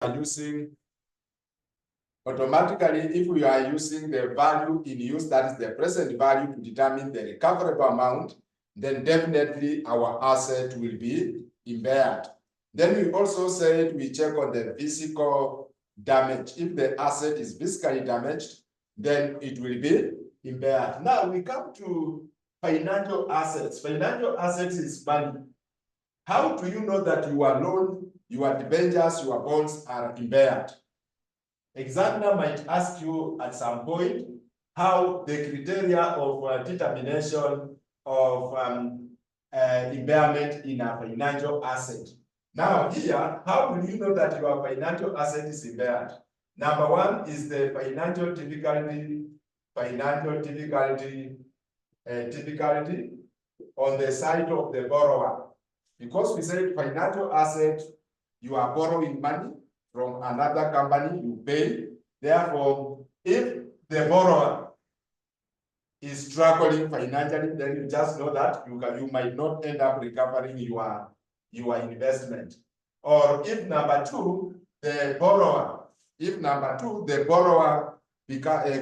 are using automatically, if we are using the value in use, that is the present value, to determine the recoverable amount, then definitely our asset will be impaired. Then we also said we check on the physical damage. If the asset is physically damaged, then it will be impaired. Now we come to financial assets. Financial assets is money. How do you know that your loan, your debentures, your bonds are impaired? Examiner might ask you at some point how the criteria of determination of impairment in a financial asset. Now here, how do you know that your financial asset is impaired? Number one is the financial difficulty on the side of the borrower. Because we said financial asset, you are borrowing money from another company, you pay. Therefore, if the borrower is struggling financially, then you just know that you might not end up recovering your investment. Or if number two, the borrower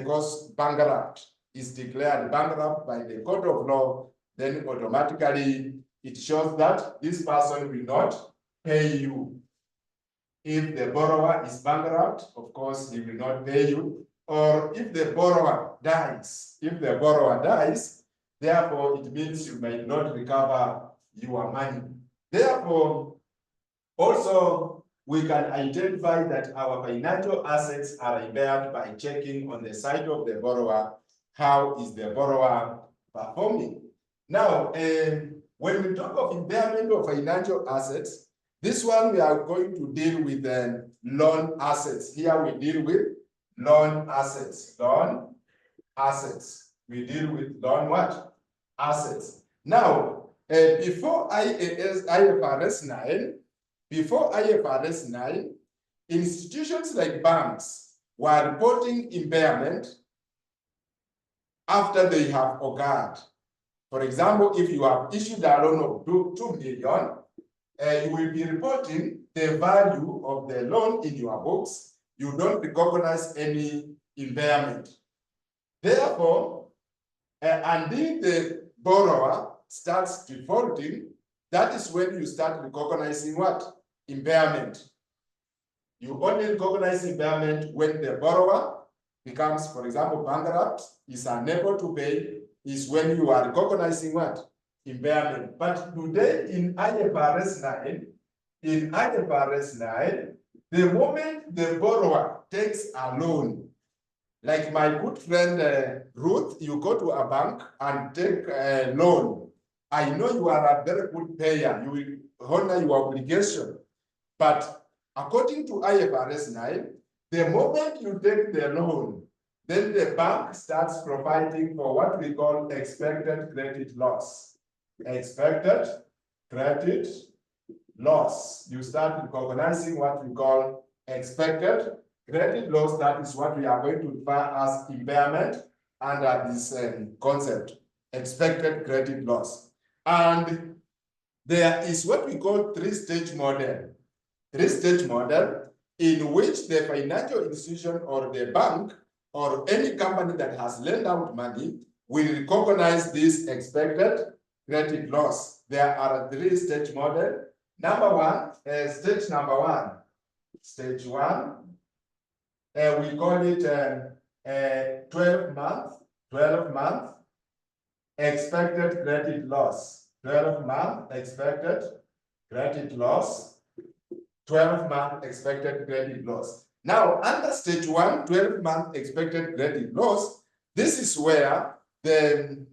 goes bankrupt, is declared bankrupt by the court of law, then automatically it shows that this person will not pay you. If the borrower is bankrupt, of course, he will not pay you. Or if the borrower dies, therefore it means you might not recover your money. Therefore, also we can identify that our financial assets are impaired by checking on the side of the borrower, how is the borrower performing. Now, when we talk of impairment of financial assets, this one we are going to deal with loan assets. Here we deal with loan assets. We deal with loan what? Assets. Now, before IFRS 9, institutions like banks were reporting impairment after they have occurred. For example, if you have issued a loan of 2 million, you will be reporting the value of the loan in your books. You don't recognize any impairment. Therefore, until the borrower starts defaulting, that is when you start recognizing what? Impairment. You only recognize impairment when the borrower becomes, for example, bankrupt, is unable to pay, is when you are recognizing what? Impairment. But today in IFRS 9, the moment the borrower takes a loan, like my good friend Ruth, you go to a bank and take a loan. I know you are a very good payer, you will honor your obligation. But according to IFRS 9, the moment you take the loan, then the bank starts providing for what we call expected credit loss. Expected credit loss. You start recognizing what we call expected credit loss. That is what we are going to refer as impairment under this concept, expected credit loss. And there is what we call three-stage model. Three-stage model in which the financial institution or the bank or any company that has lent out money will recognize this expected credit loss. There are a three-stage model. Stage number one, stage one, we call it 12-month expected credit loss. 12-month expected credit loss. 12-month expected credit loss. Now, under stage one, 12-month expected credit loss, this is where the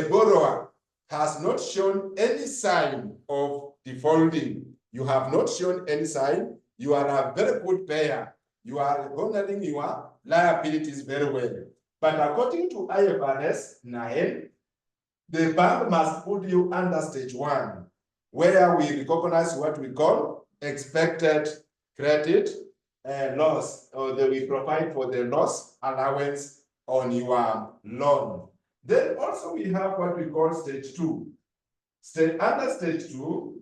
borrower has not shown any sign of defaulting. You have not shown any sign. You are a very good payer. You are honoring your liabilities very well. But according to IFRS 9, the bank must put you under stage one, where we recognize what we call expected credit loss, or that we provide for the loss allowance on your loan. Then also we have what we call stage two. Under stage two,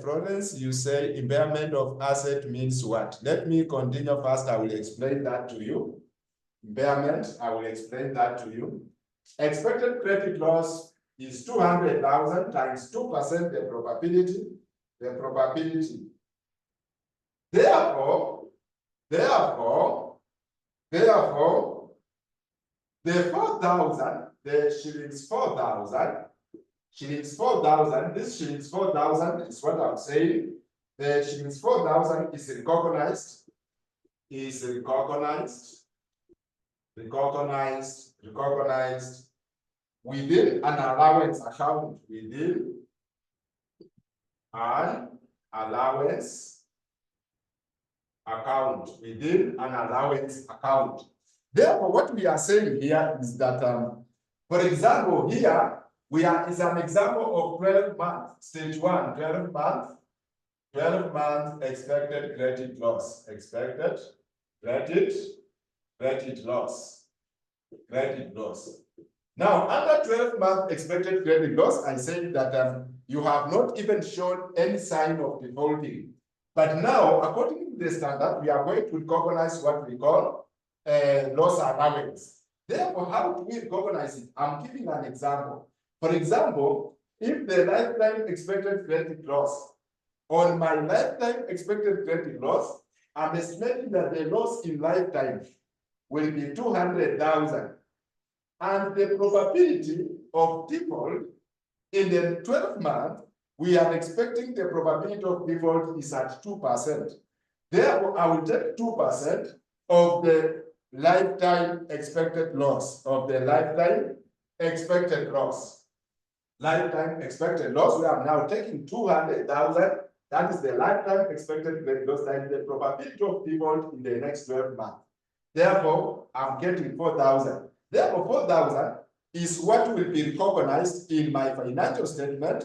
Florence, you say impairment of asset means what? Let me continue first. I will explain that to you. Impairment, I will explain that to you. Expected credit loss is 200,000 times 2% the probability. Therefore, the 4,000, the shillings 4,000, this shillings 4,000 is what I'm saying. The shillings 4,000 is recognized within an allowance account, within an allowance account. Therefore, what we are saying here is that, for example, here is an example of 12 months, stage 1, 12 month expected credit loss, credit loss. Now, under 12-month expected credit loss, I said that you have not even shown any sign of defaulting. But now, according to the standard, we are going to recognize what we call loss allowance. Therefore, how do we recognize it? I'm giving an example. For example, if the lifetime expected credit loss, on my lifetime expected credit loss, I'm estimating that the loss in lifetime will be 200,000. And the probability of default in the 12 months, we are expecting the probability of default is at 2%. Therefore, I will take 2% of the lifetime expected loss, where I'm now taking 200,000. That is the lifetime expected credit loss, that is the probability of default in the next 12 months. Therefore, I'm getting 4,000. Therefore, 4,000 is what will be recognized in my financial statement,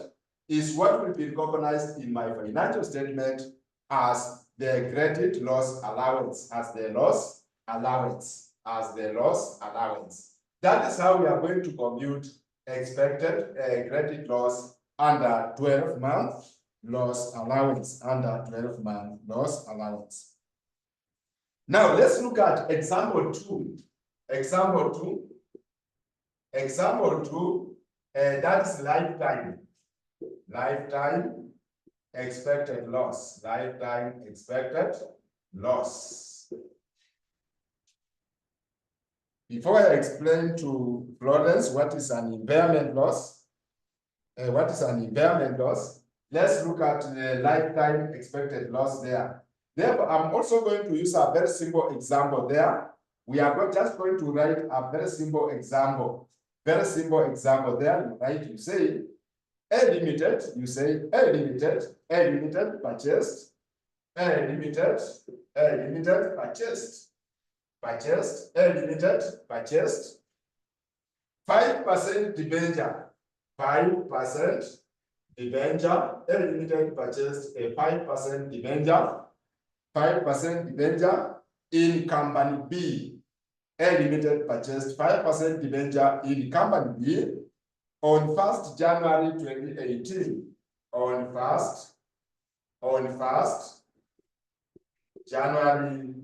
as the credit loss allowance, as the loss allowance. That is how we are going to compute expected credit loss under 12-month loss allowance, Now, let's look at example 2. Example 2, that is lifetime expected loss, Before I explain to Florence what is an impairment loss, let's look at the lifetime expected loss there. Therefore, I'm also going to use a very simple example there. We are just going to write a very simple example. there. You say A limited, purchased, purchased 5% debenture, 5% debenture, A limited purchased a 5% debenture, in company B. A limited purchased 5% debenture in company B on 1st January 2018. On 1st January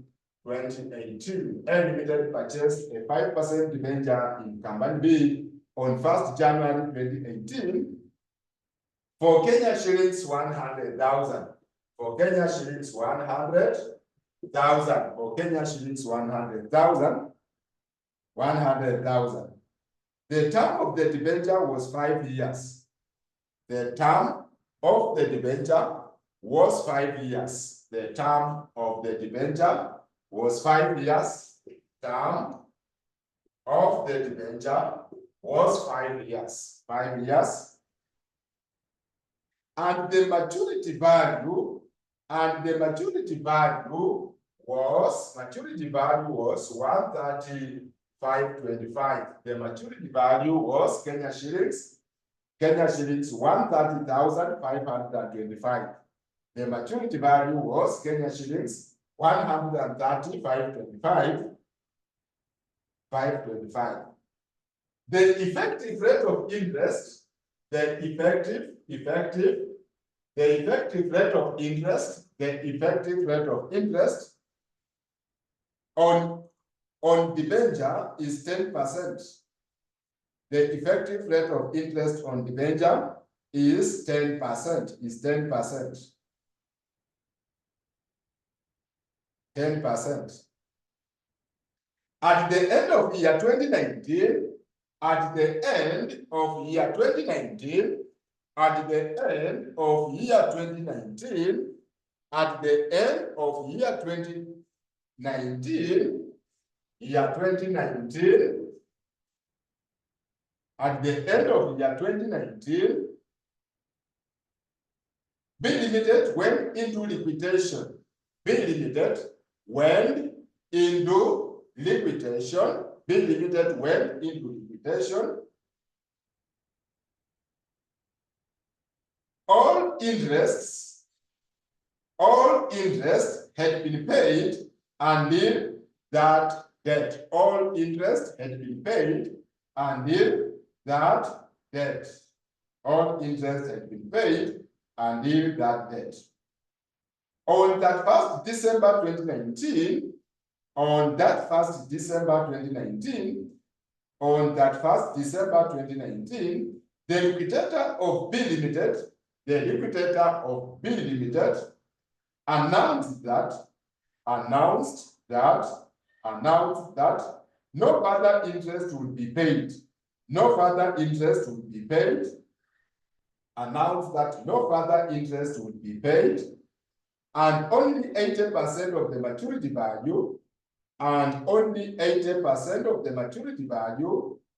2018, A limited purchased a 5% debenture in company B on 1st January 2018 for Kenya shillings 100,000. For Kenya shillings 100,000. For Kenya shillings 100,000. The term of the debenture was 5 years. The term of the debenture was 5 years. The term of the debenture was 5 years. Term of the debenture was 5 years. 5 years. And the maturity value was 135.25. The maturity value was Kenya shillings 130,525. The maturity value was Kenya shillings 135.25. The effective rate of interest, the effective the effective rate of interest, on debenture is 10%. The effective rate of interest on debenture is 10%. 10%. At the end of year 2019, at the end of year 2019, at the end of year 2019, at the end of year 2019, at the end of year 2019, B Limited went into liquidation. B Limited went into liquidation. B Limited went into liquidation. All interest had been paid until that debt. All interest had been paid until that debt. All interest had been paid until that debt. On that 1st December 2019, on that 1st December 2019, the liquidator of B Limited, announced that no further interest would be paid. Announced that no further interest would be paid, and only 80% of the maturity value,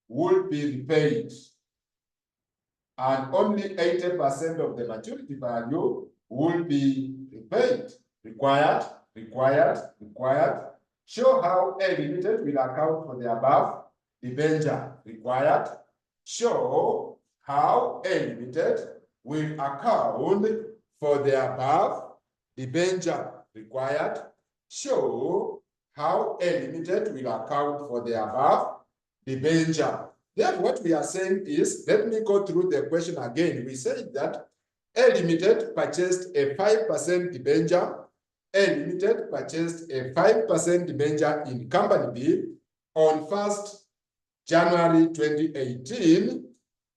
would be repaid. And only 80% of the maturity value will be repaid. Required. Show how A Limited will account for the above debenture. Required. Show how A Limited will account for the above debenture. Required. Show how A Limited will account for the above debenture. Then what we are saying is, let me go through the question again. We said that A Limited purchased a 5% debenture. A Limited purchased a 5% debenture in Company B on 1st January 2018.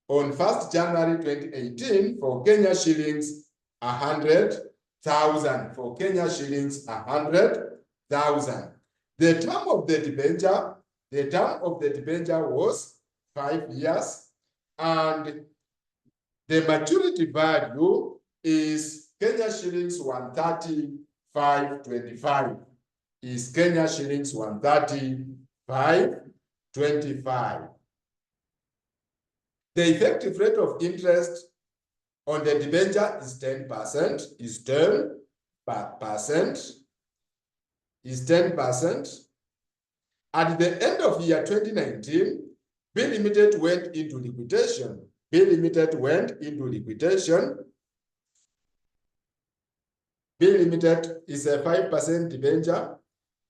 On 1st January 2018 for Kenya shillings 100,000. For Kenya shillings 100,000. The term of the debenture was 5 years, and the maturity value is Kenya shillings 135.25. Is Kenya shillings 135.25. The effective rate of interest on the debenture is 10%. Is 10%. At the end of year 2019, B Limited went into liquidation. B Limited is a 5% debenture.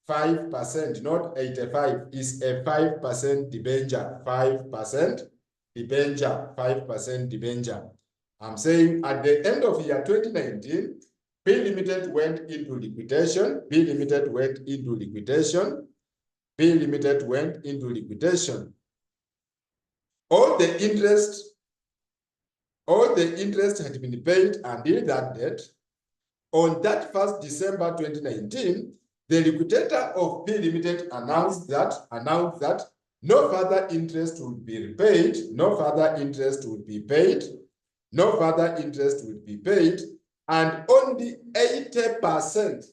5%, not 85, is a 5% debenture. 5% debenture. I'm saying at the end of year 2019, B Limited went into liquidation. All the interest had been paid until that date. On that 1st December 2019, the liquidator of B Limited announced that no further interest would be repaid, and only 80%,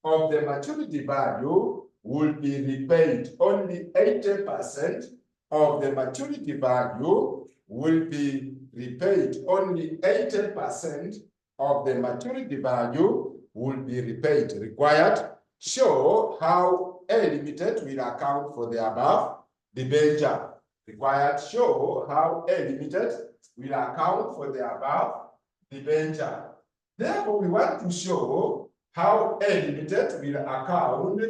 of the maturity value will be repaid. Only 80% of the maturity value will be repaid. Only 80% of the maturity value will be repaid. Required. Show how A Limited will account for the above debenture. Required. Show how A Limited will account for the above debenture. Therefore, we want to show how A Limited will account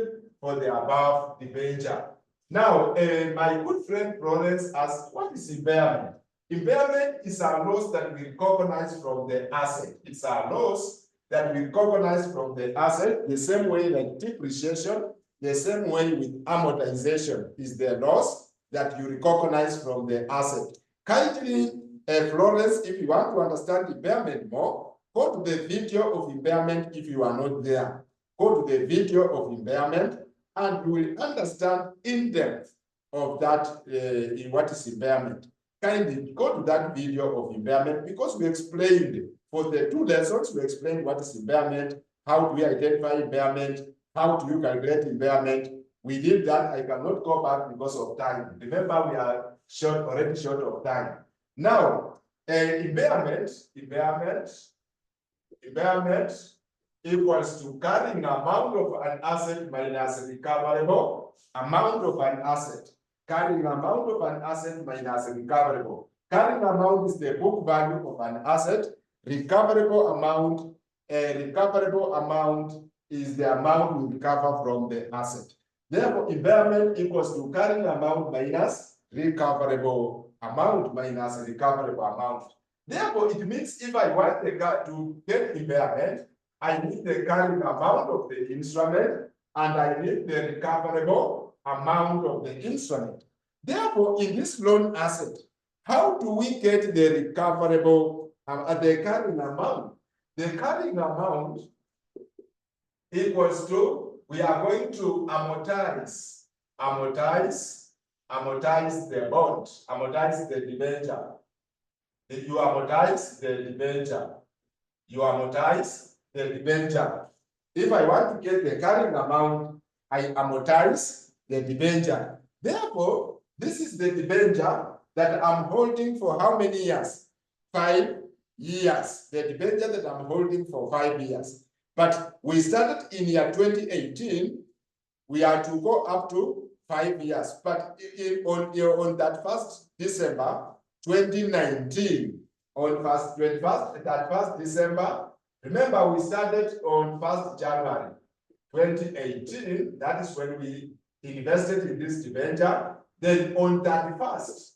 for the above debenture. Now, my good friend Florence asked, what is impairment? Impairment is a loss that we recognize from the asset. It's a loss that we recognize from the asset, the same way like depreciation, the same way with amortization is the loss that you recognize from the asset. Kindly, Florence, if you want to understand impairment more, go to the video of impairment if you are not there. Go to the video of impairment and you will understand in depth of that, what is impairment. Kindly go to that video of impairment because we explained for the 2 lessons, we explained what is impairment, how do we identify impairment, how do you calculate impairment. We did that. I cannot go back because of time. Remember, we are already short of time. Now, impairment equals to carrying amount of an asset minus recoverable amount of an asset. Carrying amount of an asset minus recoverable. Carrying amount is the book value of an asset. Recoverable amount is the amount we recover from the asset. Therefore, impairment equals to carrying amount minus recoverable amount minus recoverable amount. Therefore, it means if I want the car to get impairment, I need the carrying amount of the instrument and I need the recoverable amount of the instrument. Therefore, in this loan asset, how do we get the recoverable the carrying amount? The carrying amount equals to, we are going to amortize the bond, amortize the debenture. If you amortize the debenture, you amortize the debenture. If I want to get the carrying amount, I amortize the debenture. Therefore, this is the debenture that I'm holding for how many years? 5 years. The debenture that I'm holding for 5 years. But we started in year 2018. We are to go up to 5 years. But on that 1st December 2019, on that 1st December, remember we started on 1st January 2018. That is when we invested in this debenture. Then on 31st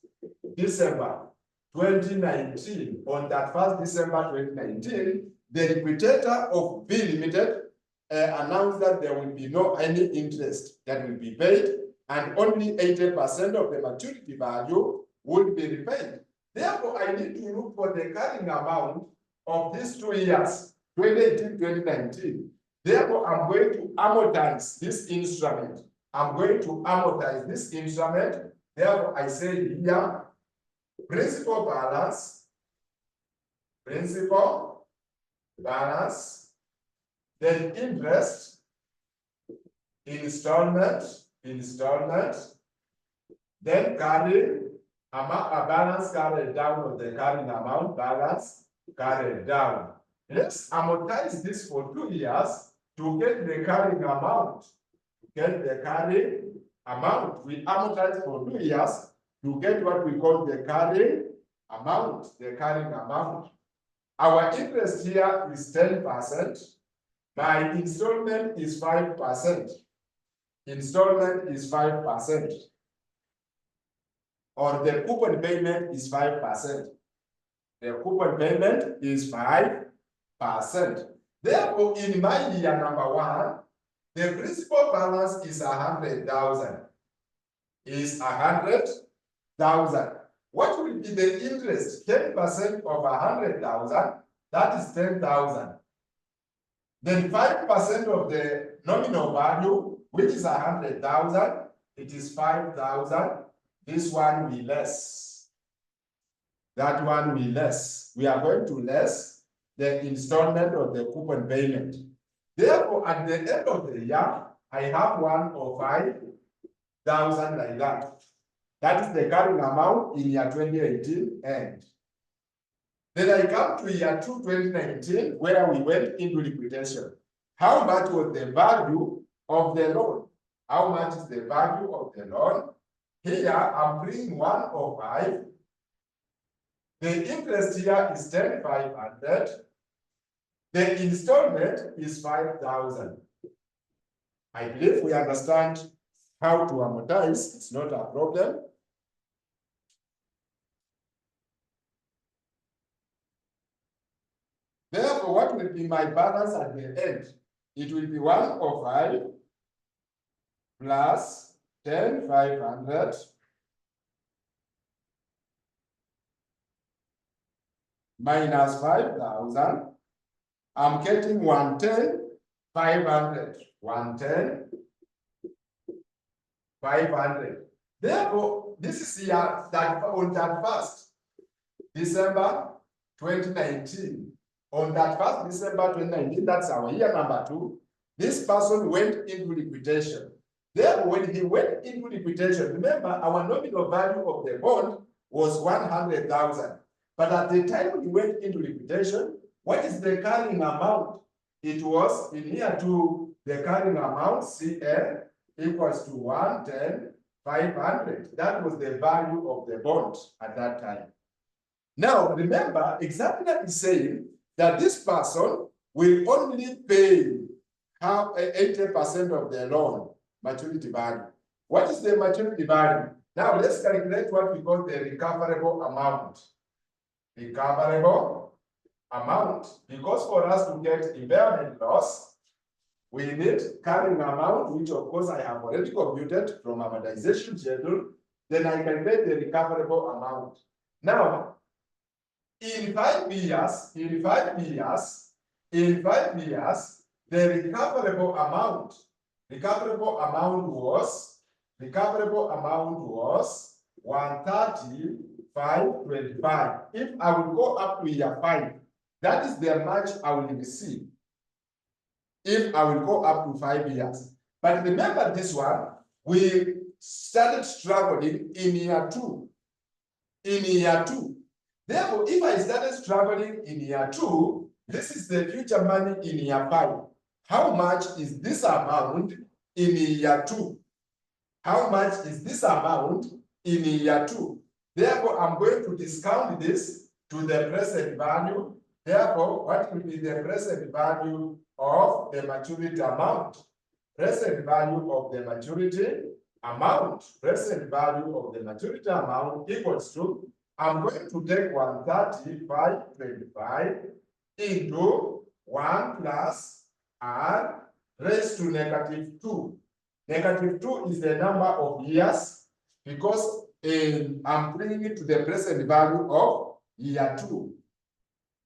December 2019, on that 1st December 2019, the liquidator of B Limited announced that there will be no any interest that will be paid and only 80% of the maturity value will be repaid. Therefore, I need to look for the carrying amount of these 2 years, 2018, 2019. Therefore, I'm going to amortize this instrument. I'm going to amortize this instrument. Therefore, I say here, principal balance, then interest, installment, then carry, a balance carried down of the carrying amount, balance carried down. Let's amortize this for 2 years to get the carrying amount. We amortize for 2 years to get what we call the carrying amount. Our interest here is 10%. My installment is 5%. Or the coupon payment is 5%. The coupon payment is 5%. Therefore, in my year number 1, the principal balance is 100,000. What will be the interest? 10% of 100,000, that is 10,000. Then 5% of the nominal value, which is 100,000, it is 5,000. This one we less. That one we less. We are going to less the installment of the coupon payment. Therefore, at the end of the year, I have 105,000 like that. That is the carrying amount in year 2018 end. Then I come to year 2, 2019, where we went into liquidation. How much was the value of the loan? How much is the value of the loan? Here, I'm bringing 105. The interest here is 10,500. The installment is 5,000. I believe we understand how to amortize, it's not a problem. Therefore, what will be my balance at the end? It will be 105 plus 10,500 minus 5,000. I'm getting 110,500. 110,500. Therefore, this is here that on that 1st December 2019. On that 1st December 2019, that's our year number 2. This person went into liquidation. Therefore, when he went into liquidation, remember our nominal value of the bond was 100,000. But at the time he went into liquidation, what is the carrying amount? It was in year 2, the carrying amount CL equals to 110,500. That was the value of the bond at that time. Now, remember, examiner is saying that this person will only pay half 80% of the loan maturity value. What is the maturity value? Now, let's calculate what we call the recoverable amount. Recoverable amount, because for us to get impairment loss, we need carrying amount, which of course I have already computed from amortization schedule. Then I calculate the recoverable amount. Now, in 5 years, the recoverable amount was 130,525. If I will go up to year 5, that is the much I will receive if I will go up to 5 years. But remember this one, we started struggling in year 2. Therefore, if I started struggling in year 2, this is the future money in year 5. How much is this amount in year 2? How much is this amount in year 2? Therefore, I'm going to discount this to the present value. Therefore, what will be the present value of the maturity amount? Present value of the maturity amount. Present value of the maturity amount equals to, I'm going to take 130,525 into 1 plus r raised to -2. -2 is the number of years because I'm bringing it to the present value of year 2.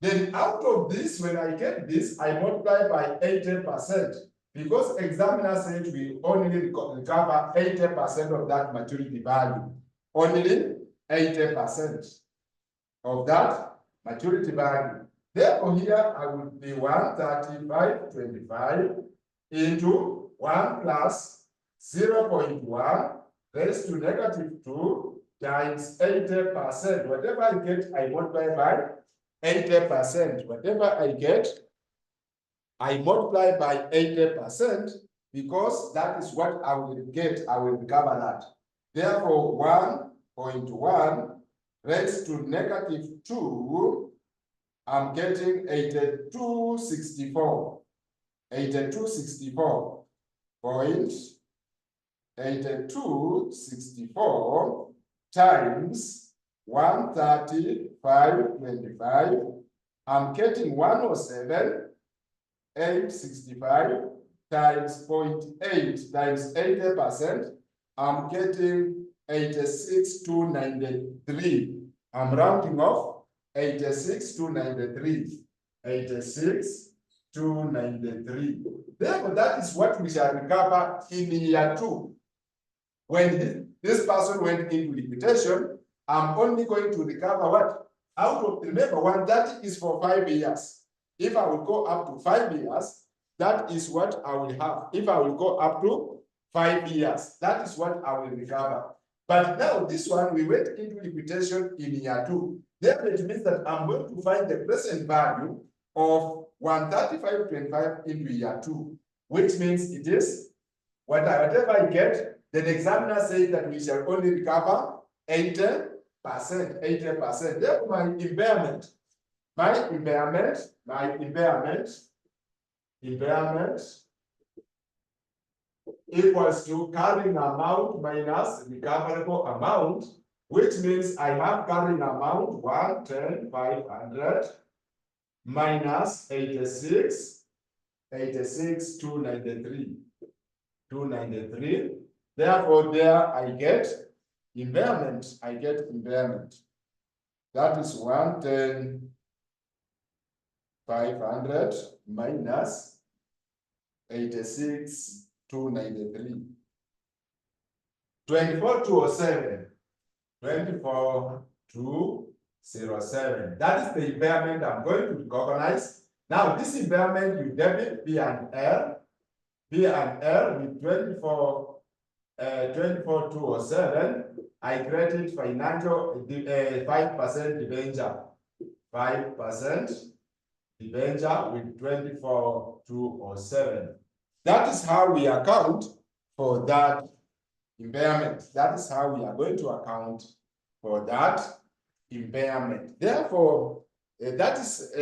Then out of this, when I get this, I multiply by 80% because examiner said we only recover 80% of that maturity value. Only 80% of that maturity value. Therefore, here I will be 135.25 into 1 plus 0.1 raised to -2 times 80%. Whatever I get, I multiply by 80%. Whatever I get, I multiply by 80% because that is what I will get. I will recover that. Therefore, 1.1 raised to -2, I'm getting 8264. 8264 times 135.25. I'm getting 107,865 times 0.8 times 80%. I'm getting 86,293. I'm rounding off 86,293. 86,293. Therefore, that is what we shall recover in year 2. When this person went into liquidation, I'm only going to recover what? Out of, remember, 130 is for 5 years. If I will go up to 5 years, that is what I will have. If I will go up to 5 years, that is what I will recover. But now this one, we went into liquidation in year 2. Therefore, it means that I'm going to find the present value of 135.25 into year 2, which means it is whatever I get. The examiner says that we shall only recover 80%. 80%. Therefore, my impairment equals to carrying amount minus recoverable amount, which means I have carrying amount 110,500 minus 293. Therefore, there I get impairment. That is 110,500 minus 293. 24,207. 24,207. That is the impairment I'm going to recognize. Now, this impairment you debit P and R with 24,207. I credit financial 5% debenture. 5% debenture with 24,207. That is how we account for that impairment. That is how we are going to account for that impairment. Therefore, that is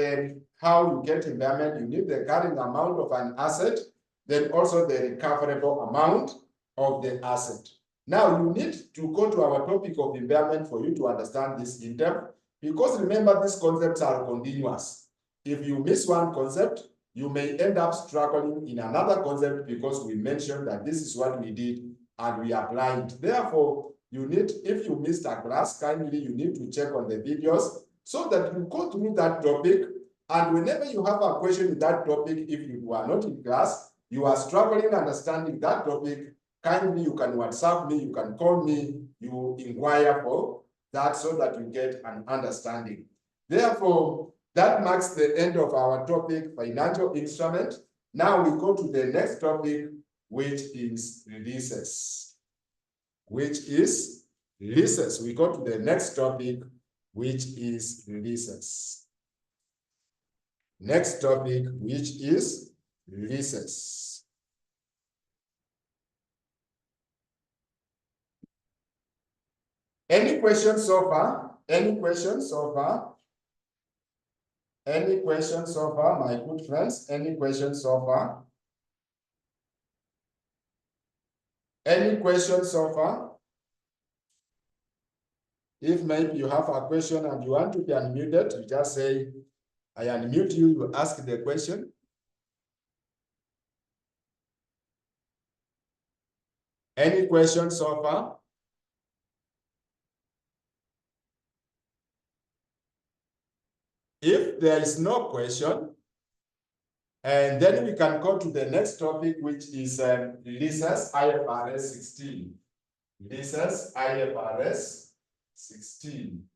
how you get impairment. You need the carrying amount of an asset, then also the recoverable amount of the asset. Now, you need to go to our topic of impairment for you to understand this in depth, because remember, these concepts are continuous. If you miss one concept, you may end up struggling in another concept, because we mentioned that this is what we did and we applied. Therefore, you need, if you missed a class, kindly you need to check on the videos so that you go through that topic. And whenever you have a question in that topic, if you are not in class, you are struggling understanding that topic, kindly you can WhatsApp me, you can call me, you inquire for that so that you get an understanding. Therefore, that marks the end of our topic, financial instrument. Now we go to the next topic, which is leases. We go to the next topic, which is leases. Next topic, which is leases. Any questions so far? Any questions so far? Any questions so far, my good friends? Any questions so far? Any questions so far? If maybe you have a question and you want to be unmuted, you just say, I unmute you, you ask the question. Any questions so far? If there is no question, and then we can go to the next topic, which is leases IFRS 16. Leases IFRS 16.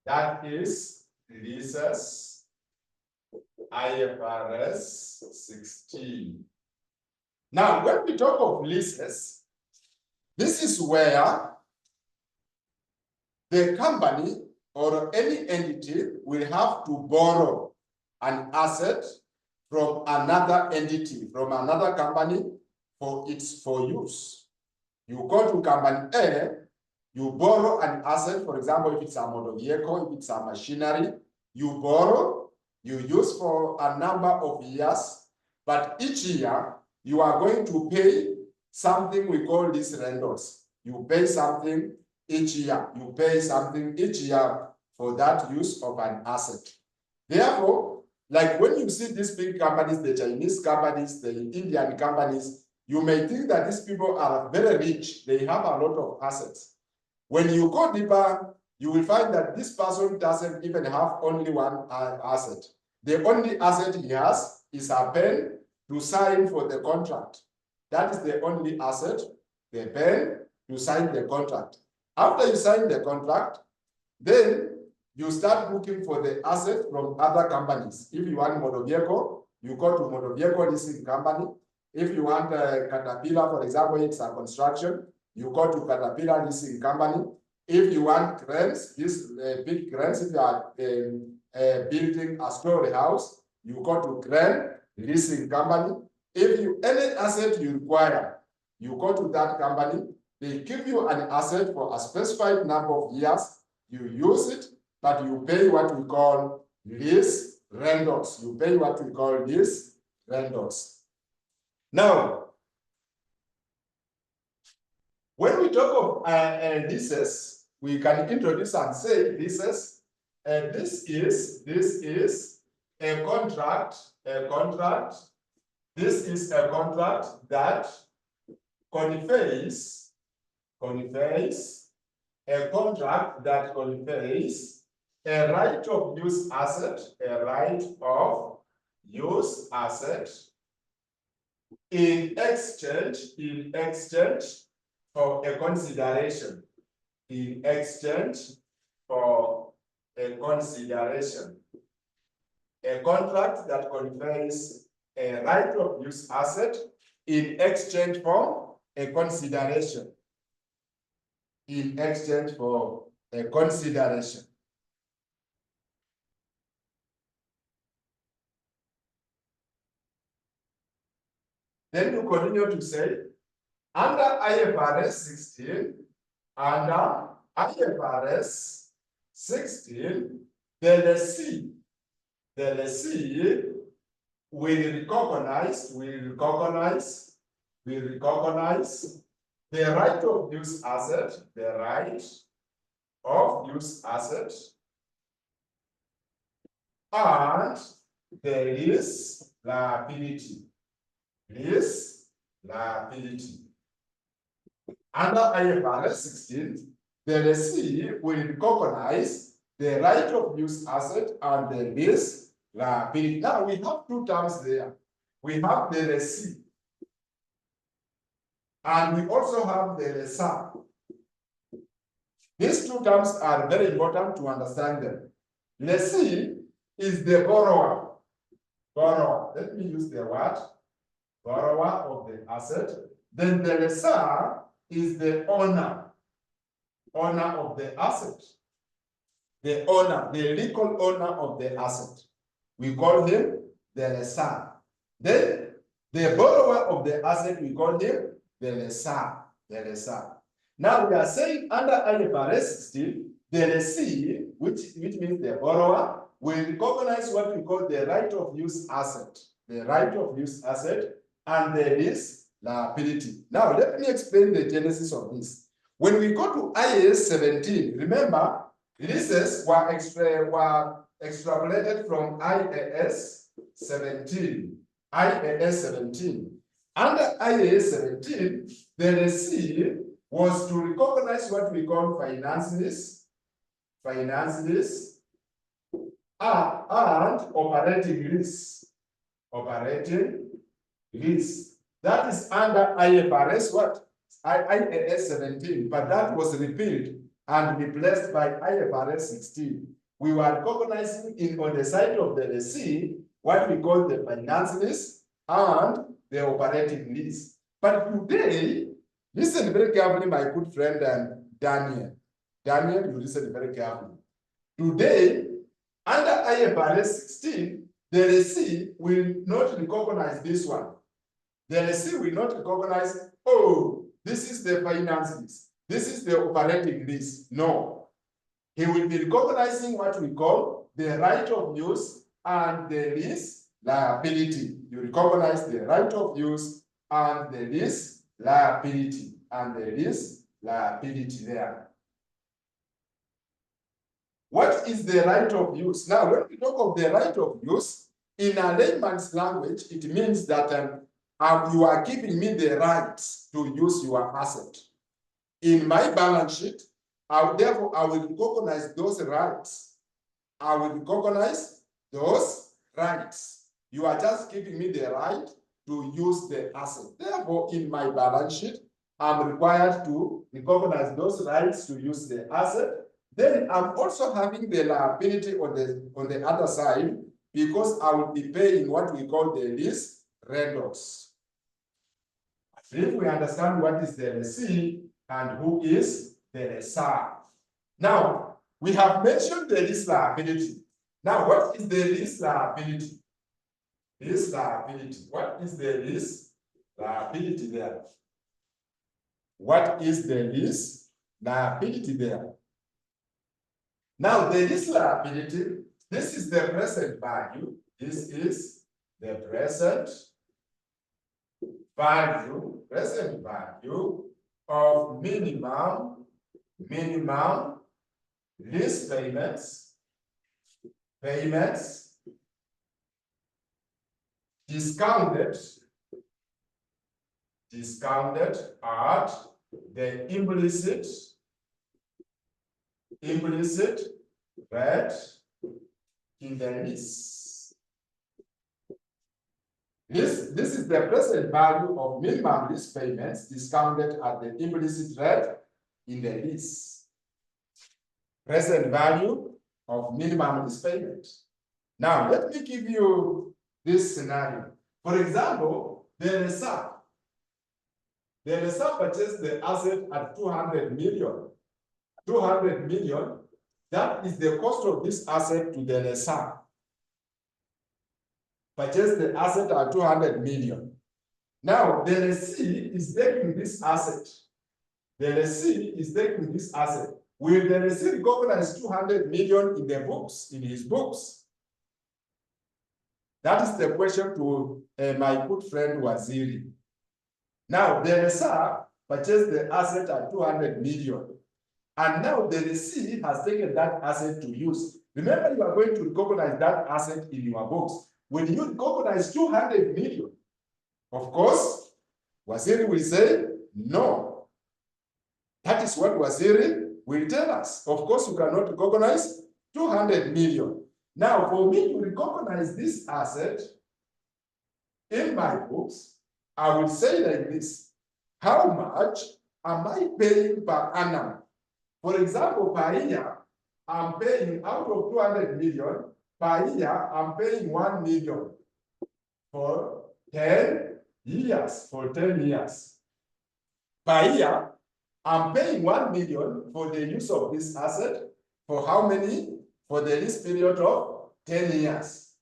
That is leases IFRS 16. Now, when we talk of leases, this is where the company or any entity will have to borrow an asset from another entity, from another company for use. You go to company A, you borrow an asset, for example, if it's a motor vehicle, if it's a machinery, you borrow, you use for a number of years, but each year you are going to pay something we call lease rentals. You pay something each year. You pay something each year for that use of an asset. Therefore, like when you see these big companies, the Chinese companies, the Indian companies, you may think that these people are very rich. They have a lot of assets. When you go deeper, you will find that this person doesn't even have only one asset. The only asset he has is a pen to sign for the contract. That is the only asset, the pen to sign the contract. After you sign the contract, then you start looking for the asset from other companies. If you want motor vehicle, you go to motor vehicle leasing company. If you want a Caterpillar, for example, it's a construction, you go to Caterpillar leasing company. If you want cranes, these big cranes, if you are building a story house, you go to crane leasing company. If you any asset you require, you go to that company. They give you an asset for a specified number of years. You use it, but you pay what we call lease rentals. You pay what we call lease rentals. Now, when we talk of leases, we can introduce and say leases. This is a contract. This is a contract that conveys a contract that conveys a right of use asset, in exchange for a consideration. In exchange for a consideration. A contract that conveys a right of use asset in exchange for a consideration. In exchange for a consideration. Then you continue to say, under IFRS 16, the lessee will recognize the right of use asset, and the lease liability. Under IFRS 16, the lessee will recognize the right of use asset and the lease liability. Now we have two terms there. We have the lessee, and we also have the lessor. These two terms are very important to understand them. Lessee is the borrower. Let me use the word borrower of the asset. Then the lessor is the owner of the asset. The legal owner of the asset. We call him the lessor. Then the borrower of the asset, we call him the lessor. Now we are saying under IFRS 16, the lessee, which means the borrower, will recognize what we call the right of use asset. And the lease liability. Now let me explain the genesis of this. When we go to IAS 17, remember, leases were extrapolated from IAS 17. Under IAS 17, the lessee was to recognize what we call finance lease, and operating lease. That is under IFRS what? IAS 17, but that was repealed and replaced by IFRS 16. We were recognizing on the side of the lessee what we call the finance lease and the operating lease. But today, listen very carefully, my good friend Daniel. Daniel, you listen very carefully. Today, under IFRS 16, the lessee will not recognize this one. The lessee will not recognize, oh, this is the finance lease. This is the operating lease. No. He will be recognizing what we call the right of use and the lease liability. You recognize the right of use and the lease liability. There. What is the right of use? Now, when we talk of the right of use, in a layman's language, it means that you are giving me the right to use your asset. In my balance sheet, therefore, I will recognize those rights. You are just giving me the right to use the asset. Therefore, in my balance sheet, I'm required to recognize those rights to use the asset. Then I'm also having the liability on the other side, because I will be paying what we call the lease rentals. If we understand what is the lessee and who is the lessor, Now, we have mentioned the lease liability. Now, what is the lease liability? Lease liability. What is the lease liability there? What is the lease liability there? Now, the lease liability, this is the present value. This is the present value of minimum lease payments discounted at the implicit rate in the lease. This is the present value of minimum lease payments discounted at the implicit rate in the lease. Present value of minimum lease payment. Now, let me give you this scenario. For example, the lessor purchased the asset at 200 million. 200 million, that is the cost of this asset to the lessor. Purchased the asset at 200 million. Now, the lessee is taking this asset. The lessee is taking this asset. Will the lessee recognize 200 million in the books, in his books? That is the question to my good friend Waziri. Now, the lessor purchased the asset at 200 million. And now the lessee has taken that asset to use. Remember, you are going to recognize that asset in your books. When you recognize 200 million, of course, Waziri will say, no. That is what Waziri will tell us. Of course, you cannot recognize 200 million. Now, for me to recognize this asset in my books, I will say like this: how much am I paying per annum? For example, per year, I'm paying out of 200 million, per year, I'm paying 1 million for 10 years, Per year, I'm paying 1 million for the use of this asset. For how many? For the lease period of 10 years.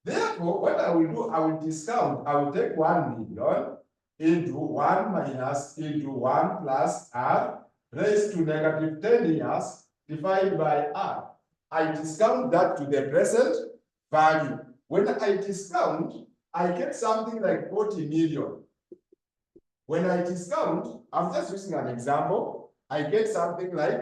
Therefore, what I will do, I will discount. I will take 1 million into 1 minus into 1 plus R raised to negative 10 years divided by R. I discount that to the present value. When I discount, I get something like 40 million. When I discount, I'm just using an example, I get something like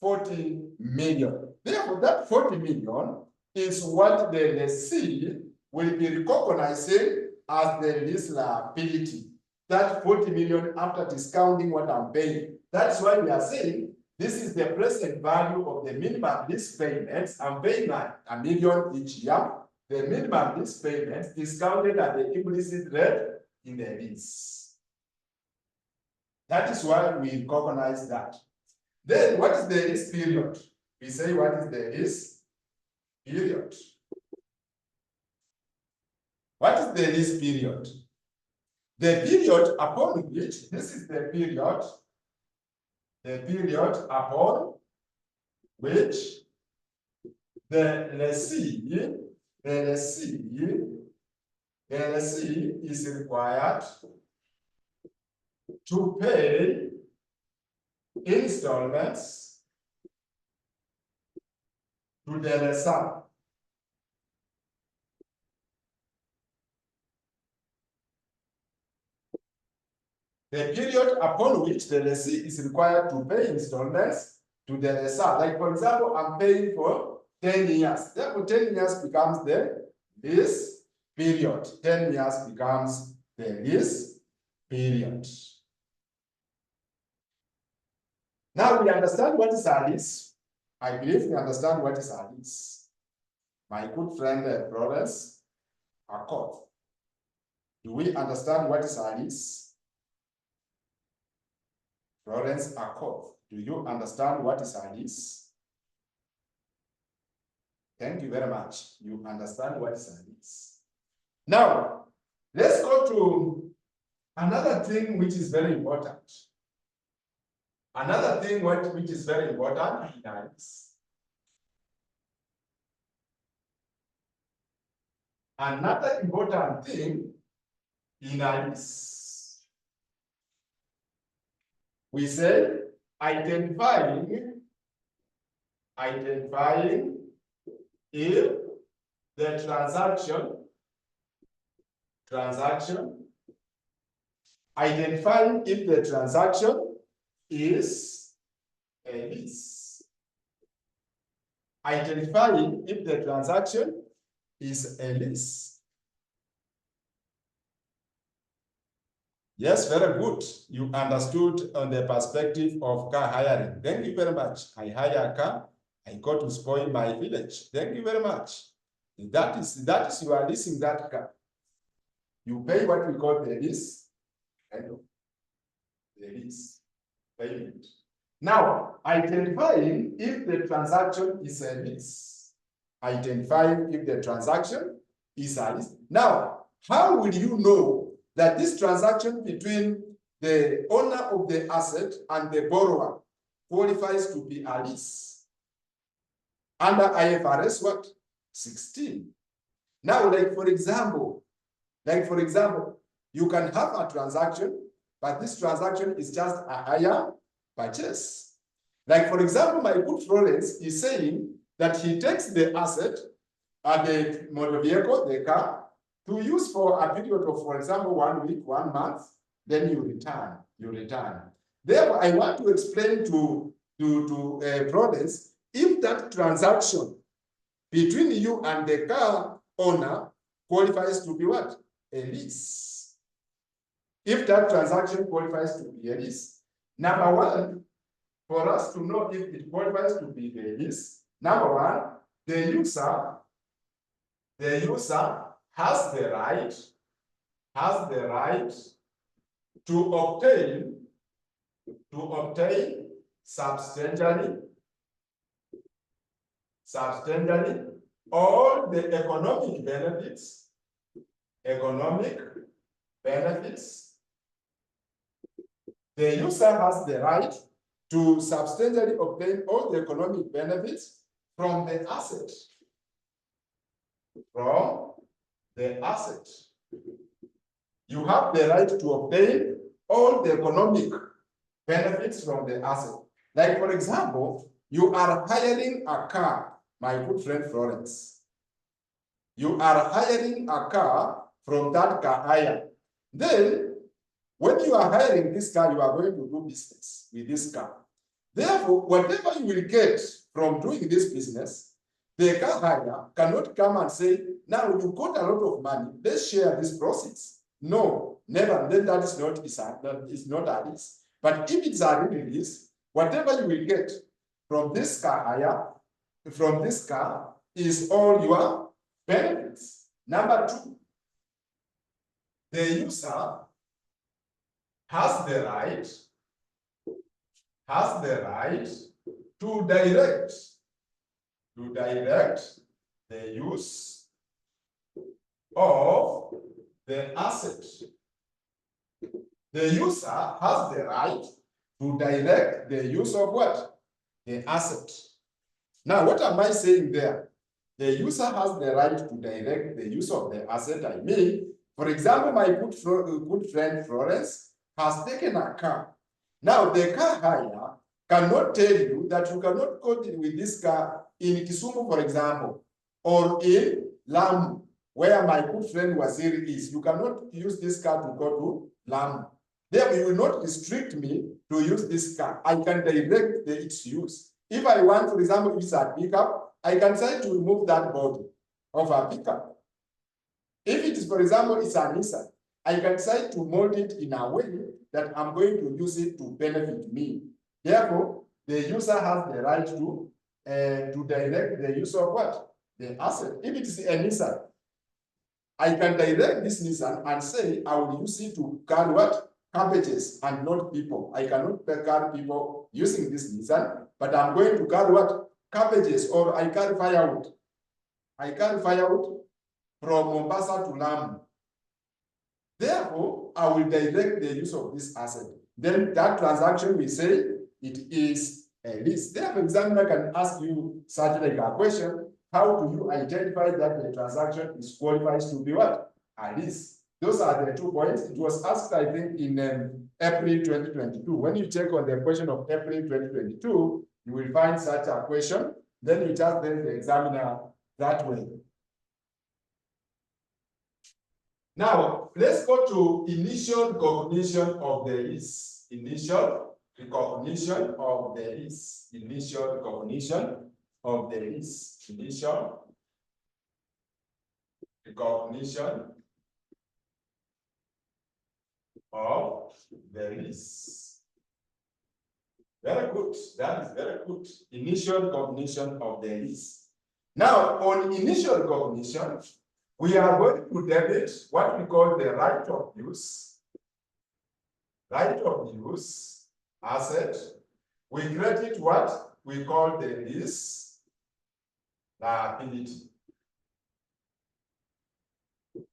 40 million. Therefore, that 40 million is what the lessee will be recognizing as the lease liability. That 40 million after discounting what I'm paying. That's why we are saying this is the present value of the minimum lease payments. I'm paying $1 million each year. The minimum lease payments discounted at the implicit rate in the lease. That is why we recognize that. Then what is the lease period? We say what is the lease period? What is the lease period? The period upon which, this is the period upon which the lessee is required to pay installments to the lessor. The period upon which the lessee is required to pay installments to the lessor. Like, for example, I'm paying for 10 years. Therefore, 10 years becomes the lease period. 10 years becomes the lease period. Now we understand what is a lease. I believe we understand what is a lease. My good friend Florence Accord. Do we understand what is a lease? Florence Accord, do you understand what is a lease? Thank you very much. You understand what is a lease. Now, let's go to another thing which is very important. Another thing which is very important is another important thing in is we say identifying if the identifying if the transaction is a lease. Identifying if the transaction is a lease. Yes, very good. You understood on the perspective of car hiring. Thank you very much. I hire a car. I go to spoil my village. Thank you very much. That is you are leasing that car. You pay what we call the lease. The lease payment. Now, identifying if the transaction is a lease. Identifying if the transaction is a lease. Now, how will you know that this transaction between the owner of the asset and the borrower qualifies to be a lease? Under IFRS what? 16. Now, like for example, you can have a transaction, but this transaction is just a hire purchase. Like for example, my good Florence is saying that he takes the asset, the motor vehicle, the car, to use for a period of, for example, 1 week, 1 month, then you return. Therefore, I want to explain to Florence, if that transaction between you and the car owner qualifies to be what? A lease. If that transaction qualifies to be a lease. Number one, for us to know if it qualifies to be a lease, number one, the user has the right to obtain substantially all the economic benefits. The user has the right to substantially obtain all the economic benefits from the asset. You have the right to obtain all the economic benefits from the asset. Like for example, you are hiring a car, my good friend Florence. You are hiring a car from that car hire. Then, when you are hiring this car, you are going to do business with this car. Therefore, whatever you will get from doing this business, the car hire cannot come and say, now you got a lot of money, let's share these proceeds. No, never. Then that is not a lease. But if it's a real lease, whatever you will get from this car hire, from this car, is all your benefits. Number two, the user has the right to direct the use of the asset. The user has the right to direct the use of what? The asset. Now, what am I saying there? The user has the right to direct the use of the asset. I mean, for example, my good friend Florence has taken a car. Now, the car hire cannot tell you that you cannot go with this car in Kisumu, for example, or in Lamu, where my good friend Waziri is. You cannot use this car to go to Lamu. Therefore, you will not restrict me to use this car. I can direct its use. If I want, for example, if it's a pickup, I can try to remove that body of a pickup. If it is, for example, it's a Nissan, I can try to mold it in a way that I'm going to use it to benefit me. Therefore, the user has the right to direct the use of what? The asset. If it is a Nissan, I can direct this Nissan and say, I will use it to carry what? Cabbages and not people. I cannot carry people using this Nissan, but I'm going to carry what? Cabbages, or I carry firewood. I carry firewood from Mombasa to Lamu. Therefore, I will direct the use of this asset. Then that transaction we say it is a lease. Therefore, examiner can ask you such like a question, how do you identify that the transaction is qualified to be what? A lease. Those are the 2 points. It was asked, I think, in April 2022. When you check on the question of April 2022, you will find such a question. Then you just tell the examiner that way. Now, let's go to initial recognition of the lease. Initial recognition of the lease. Initial recognition of the lease. Initial recognition of the lease. Very good. That is very good. Initial recognition of the lease. Now, on initial recognition, we are going to debit what we call the right of use. Right of use asset. We credit what we call the lease liability.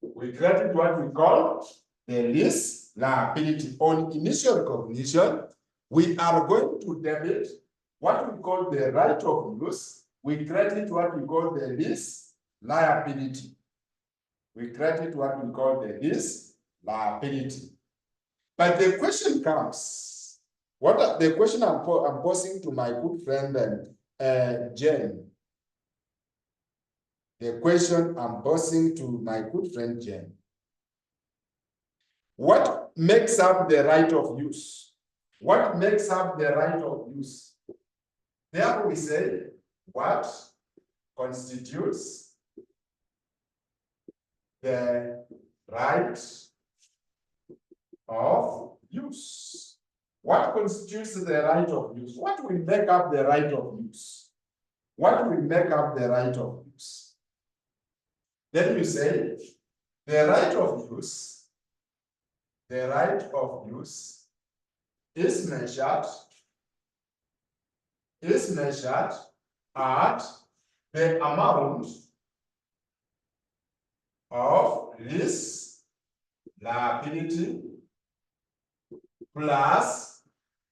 We credit what we call the lease liability. On initial recognition, we are going to debit what we call the right of use. We credit what we call the lease liability. We credit what we call the lease liability. But the question comes, the question I'm posing to my good friend Jen. The question I'm posing to my good friend Jen. What makes up the right of use? What makes up the right of use? Therefore, we say, what constitutes the right of use? What constitutes the right of use? What will make up the right of use? What will make up the right of use? Then you say, the right of use, the right of use is measured at the amount of lease liability plus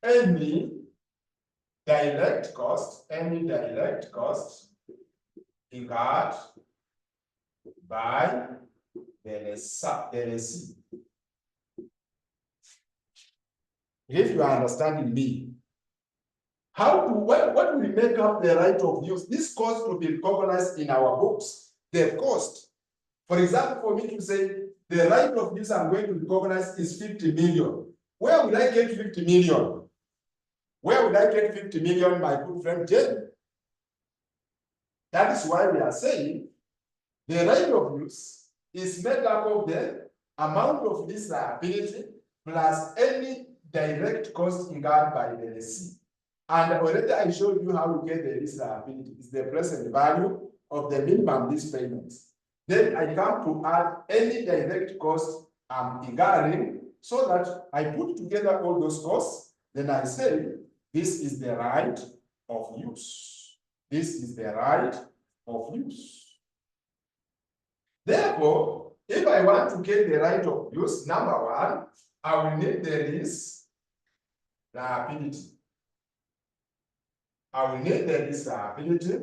any direct cost incurred by the lessee. If you are understanding me, what will make up the right of use? This cost will be recognized in our books. The cost, for example, for me to say the right of use I'm going to recognize is 50 million. Where would I get 50 million? Where would I get 50 million, my good friend Jen? That is why we are saying the right of use is made up of the amount of this liability plus any direct cost incurred by the lessee. And already I showed you how we get the lease liability. It's the present value of the minimum lease payments. Then I come to add any direct cost I'm incurring so that I put together all those costs. Then I say, this is the right of use. This is the right of use. Therefore, if I want to get the right of use, number one, I will need the lease liability. I will need the lease liability,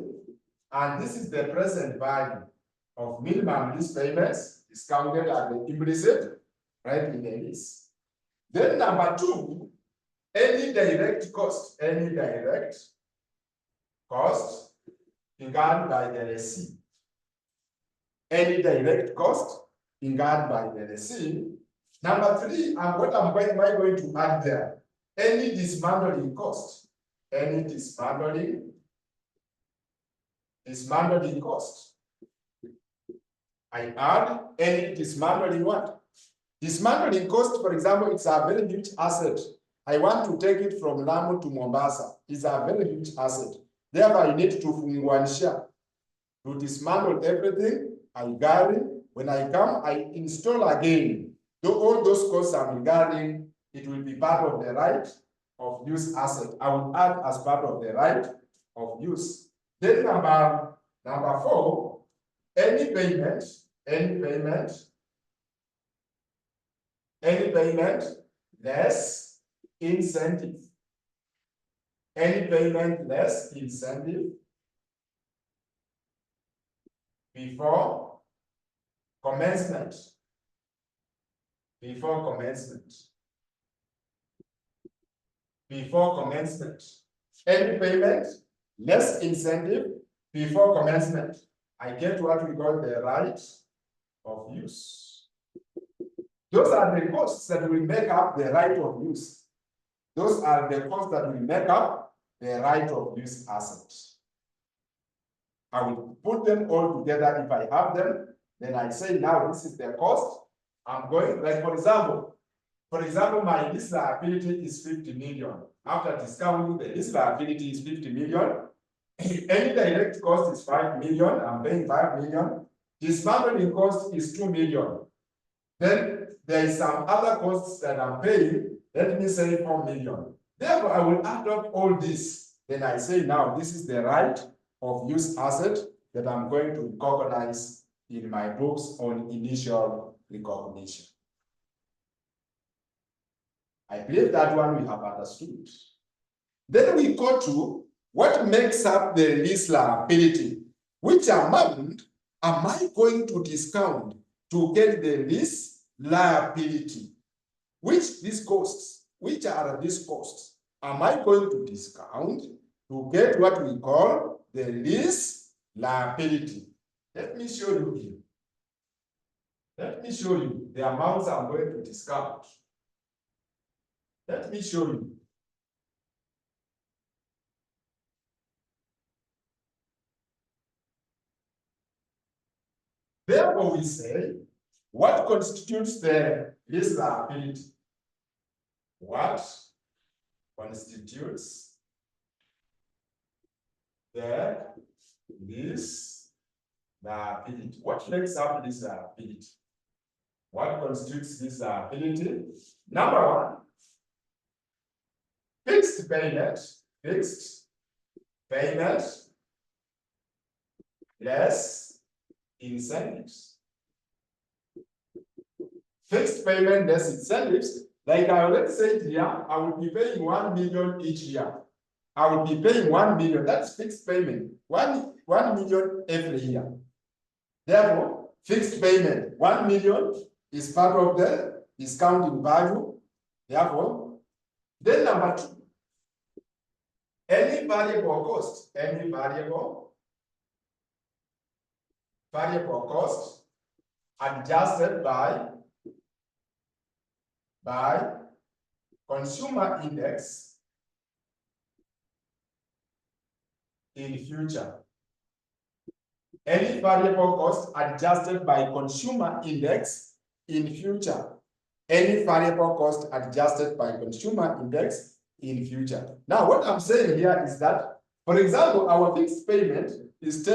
and this is the present value of minimum lease payments discounted at the implicit right in the lease. Then number two, any direct cost incurred by the lessee. Any direct cost incurred by the lessee. Number three, and what am I going to add there? Any dismantling cost. Any dismantling cost. I add any dismantling what? Dismantling cost, for example, it's a very huge asset. I want to take it from Lamu to Mombasa. It's a very huge asset. Therefore, I need to funguanisha, to dismantle everything. I carry. When I come, I install again. Though all those costs I'm regarding, it will be part of the right of use asset. I will add as part of the right of use. Then number four, any payment less incentive. Any payment less incentive before commencement. Before commencement. Before commencement. Any payment less incentive before commencement. I get what we call the right of use. Those are the costs that will make up the right of use. Those are the costs that will make up the right of use asset. I will put them all together. If I have them, then I say now this is the cost. I'm going, like for example, my lease liability is 50 million. After discounting, the lease liability is 50 million. Any direct cost is 5 million. I'm paying 5 million. Dismantling cost is 2 million. Then there is some other costs that I'm paying. Let me say 4 million. Therefore, I will add up all this. Then I say now this is the right of use asset that I'm going to recognize in my books on initial recognition. I believe that one we have understood. Then we go to what makes up the lease liability. Which amount am I going to discount to get the lease liability? Which are these costs? Am I going to discount to get what we call the lease liability? Let me show you here. Let me show you the amounts I'm going to discount. Let me show you. Therefore, we say, what constitutes the lease liability? What constitutes the lease liability? What makes up this liability? What constitutes this liability? Number one, fixed payment less incentives. Fixed payment less incentives, like I already said here, I will be paying 1 million each year. I will be paying 1 million, that's fixed payment, 1 million every year. Therefore, fixed payment, 1 million is part of the discounting value. Therefore, then number two, any variable cost, variable cost adjusted by consumer index in future. Any variable cost adjusted by consumer index in future. Any variable cost adjusted by consumer index in future. Now, what I'm saying here is that, for example, our fixed payment is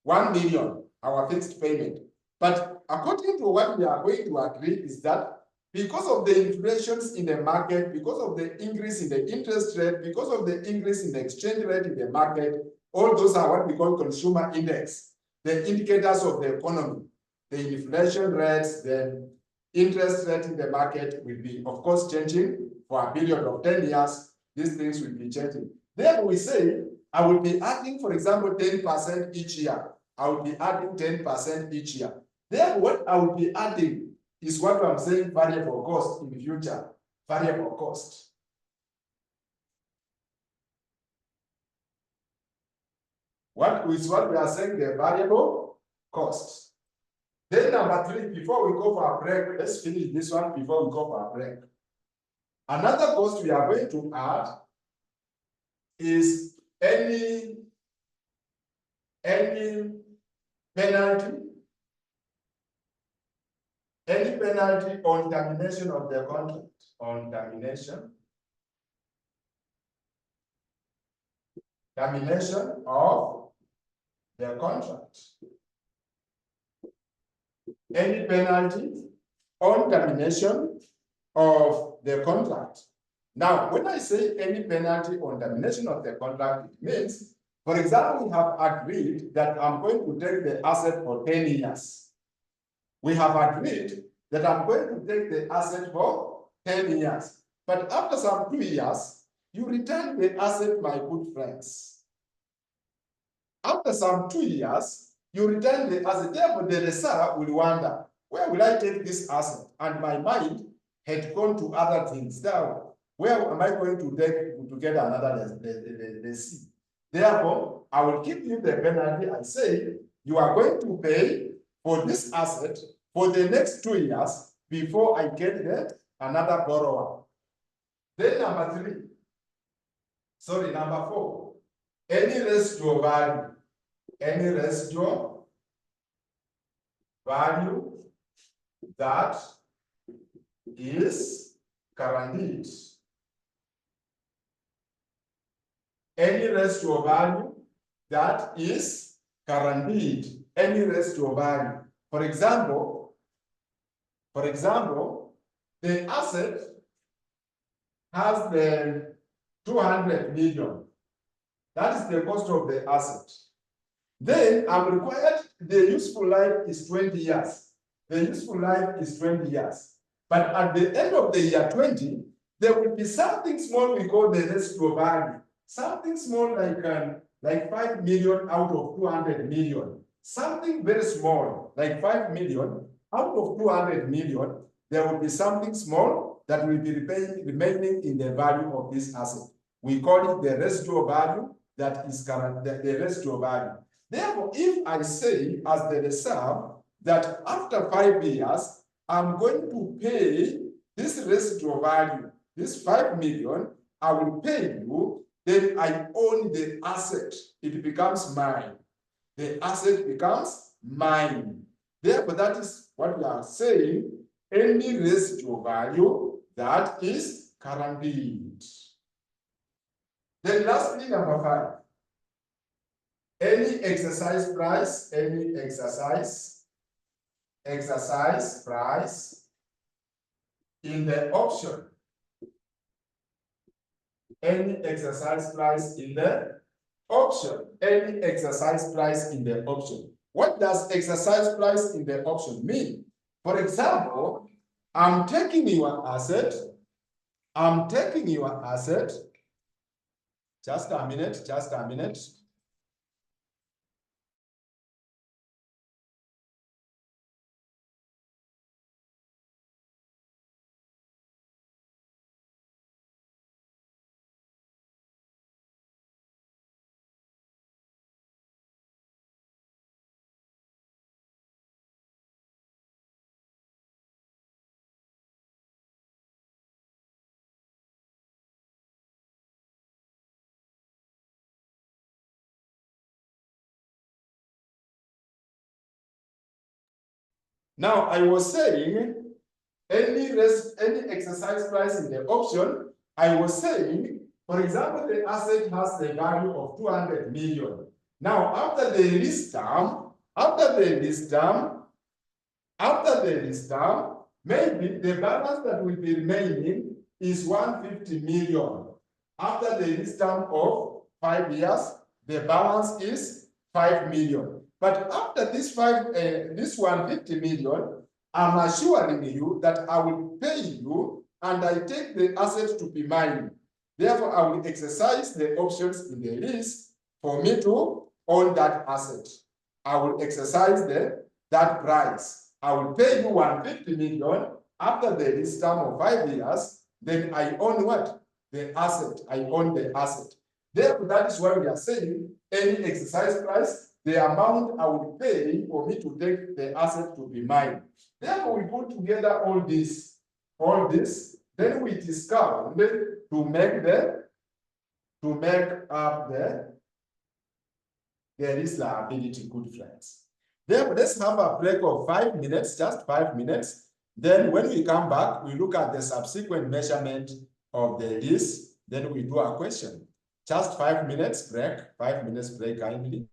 1 million, our fixed payment. But according to what we are going to agree is that because of the inflations in the market, because of the increase in the interest rate, because of the increase in the exchange rate in the market, all those are what we call consumer index, the indicators of the economy. The inflation rates, the interest rate in the market will be, of course, changing for a period of 10 years. These things will be changing. Therefore, we say, I will be adding, for example, 10% each year. I will be adding 10% each year. Therefore, what I will be adding is what I'm saying variable cost in the future. Variable cost. What is what we are saying, the variable cost. Then number three, before we go for a break, let's finish this one before we go for a break. Another cost we are going to add is any penalty on termination of the contract, on termination of the contract. Any penalty on termination of the contract. Now, when I say any penalty on termination of the contract, it means, for example, we have agreed that I'm going to take the asset for 10 years. We have agreed that I'm going to take the asset for 10 years. But after some 2 years, You return the asset, my good friends. After some 2 years, you return the asset. Therefore, the lessor will wonder, where will I take this asset? And my mind had gone to other things. Now, where am I going to get another lessee? Therefore, I will give you the penalty. I say, you are going to pay for this asset for the next 2 years before I get another borrower. Then number 4, any residual value that is guaranteed. Any residual value that is guaranteed. Any residual value. For example, the asset has the 200 million. That is the cost of the asset. Then I'm required, the useful life is 20 years. The useful life is 20 years. But at the end of the year 20, there will be something small we call the residual value. Something small like 5 million out of 200 million. Something very small, like 5 million out of 200 million, there will be something small that will be remaining in the value of this asset. We call it the residual value that is current, the residual value. Therefore, if I say as the lessor that after 5 years, I'm going to pay this residual value, this 5 million, I will pay you, then I own the asset. It becomes mine. The asset becomes mine. Therefore, that is what we are saying, any residual value that is guaranteed. Then lastly, number 5. Any exercise price in the option. Any exercise price in the option. Any exercise price in the option. What does exercise price in the option mean? For example, I'm taking your asset. Just a minute. Now, I was saying any exercise price in the option, I was saying, for example, the asset has the value of 200 million. Now, after the lease term, maybe the balance that will be remaining is 150 million. After the lease term of 5 years, the balance is 5 million. But after this 150 million, I'm assuring you that I will pay you and I take the asset to be mine. Therefore, I will exercise the options in the lease for me to own that asset. I will exercise that price. I will pay you 150 million after the lease term of 5 years. Then I own what? The asset. I own the asset. Therefore, that is why we are saying any exercise price, the amount I will pay for me to take the asset to be mine. Therefore, we put together all this, then we discount to make up the lease liability, good friends. Therefore, let's have a break of 5 minutes, just 5 minutes. Then when we come back, we look at the subsequent measurement of the lease. Then we do a question. Just 5 minutes break, 5 minutes break kindly.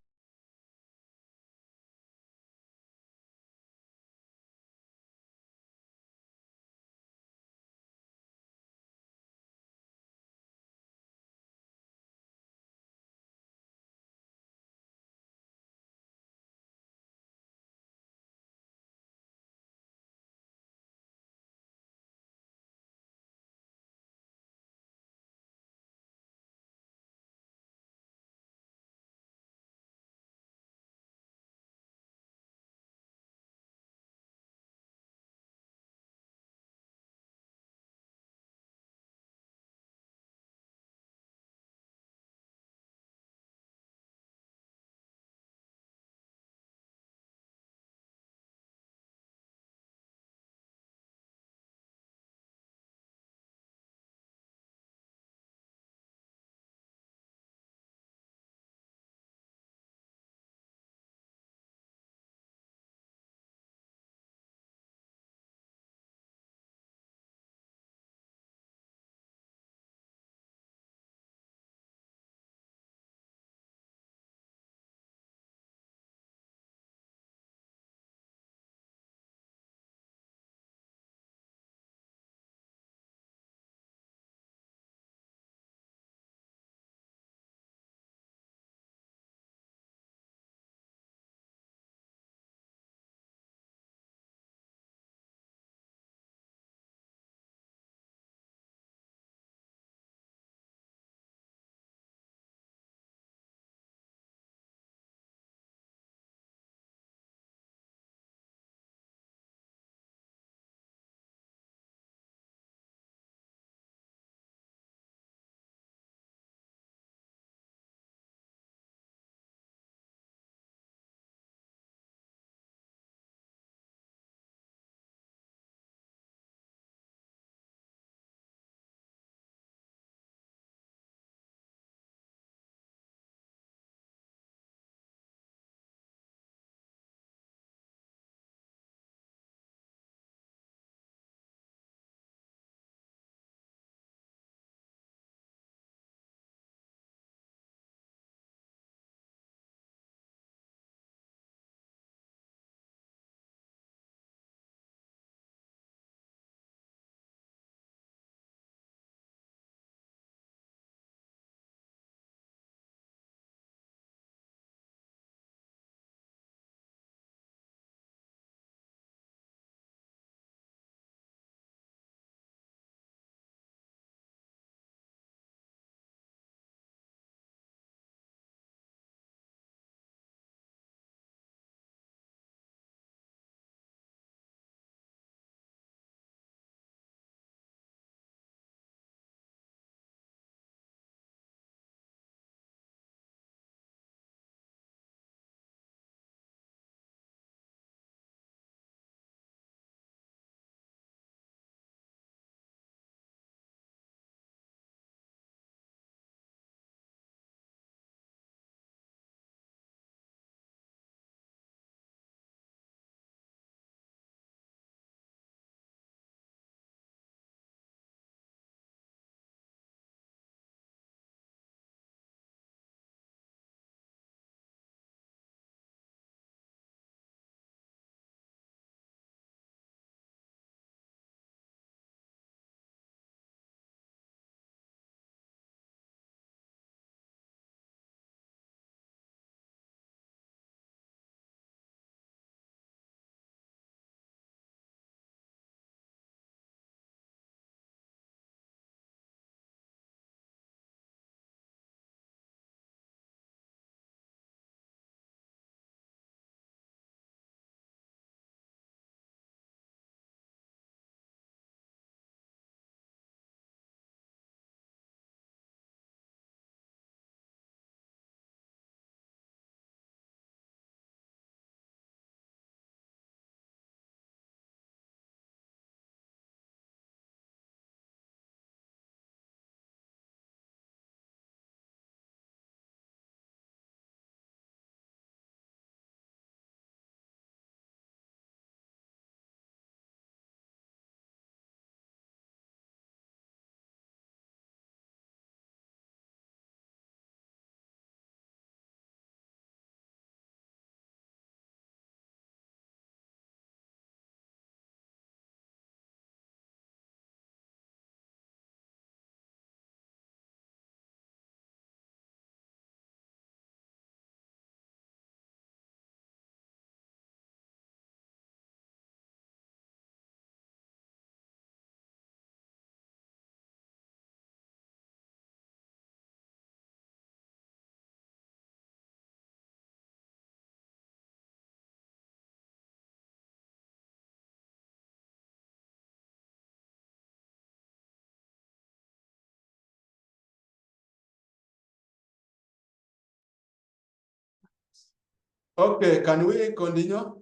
Okay, can we continue?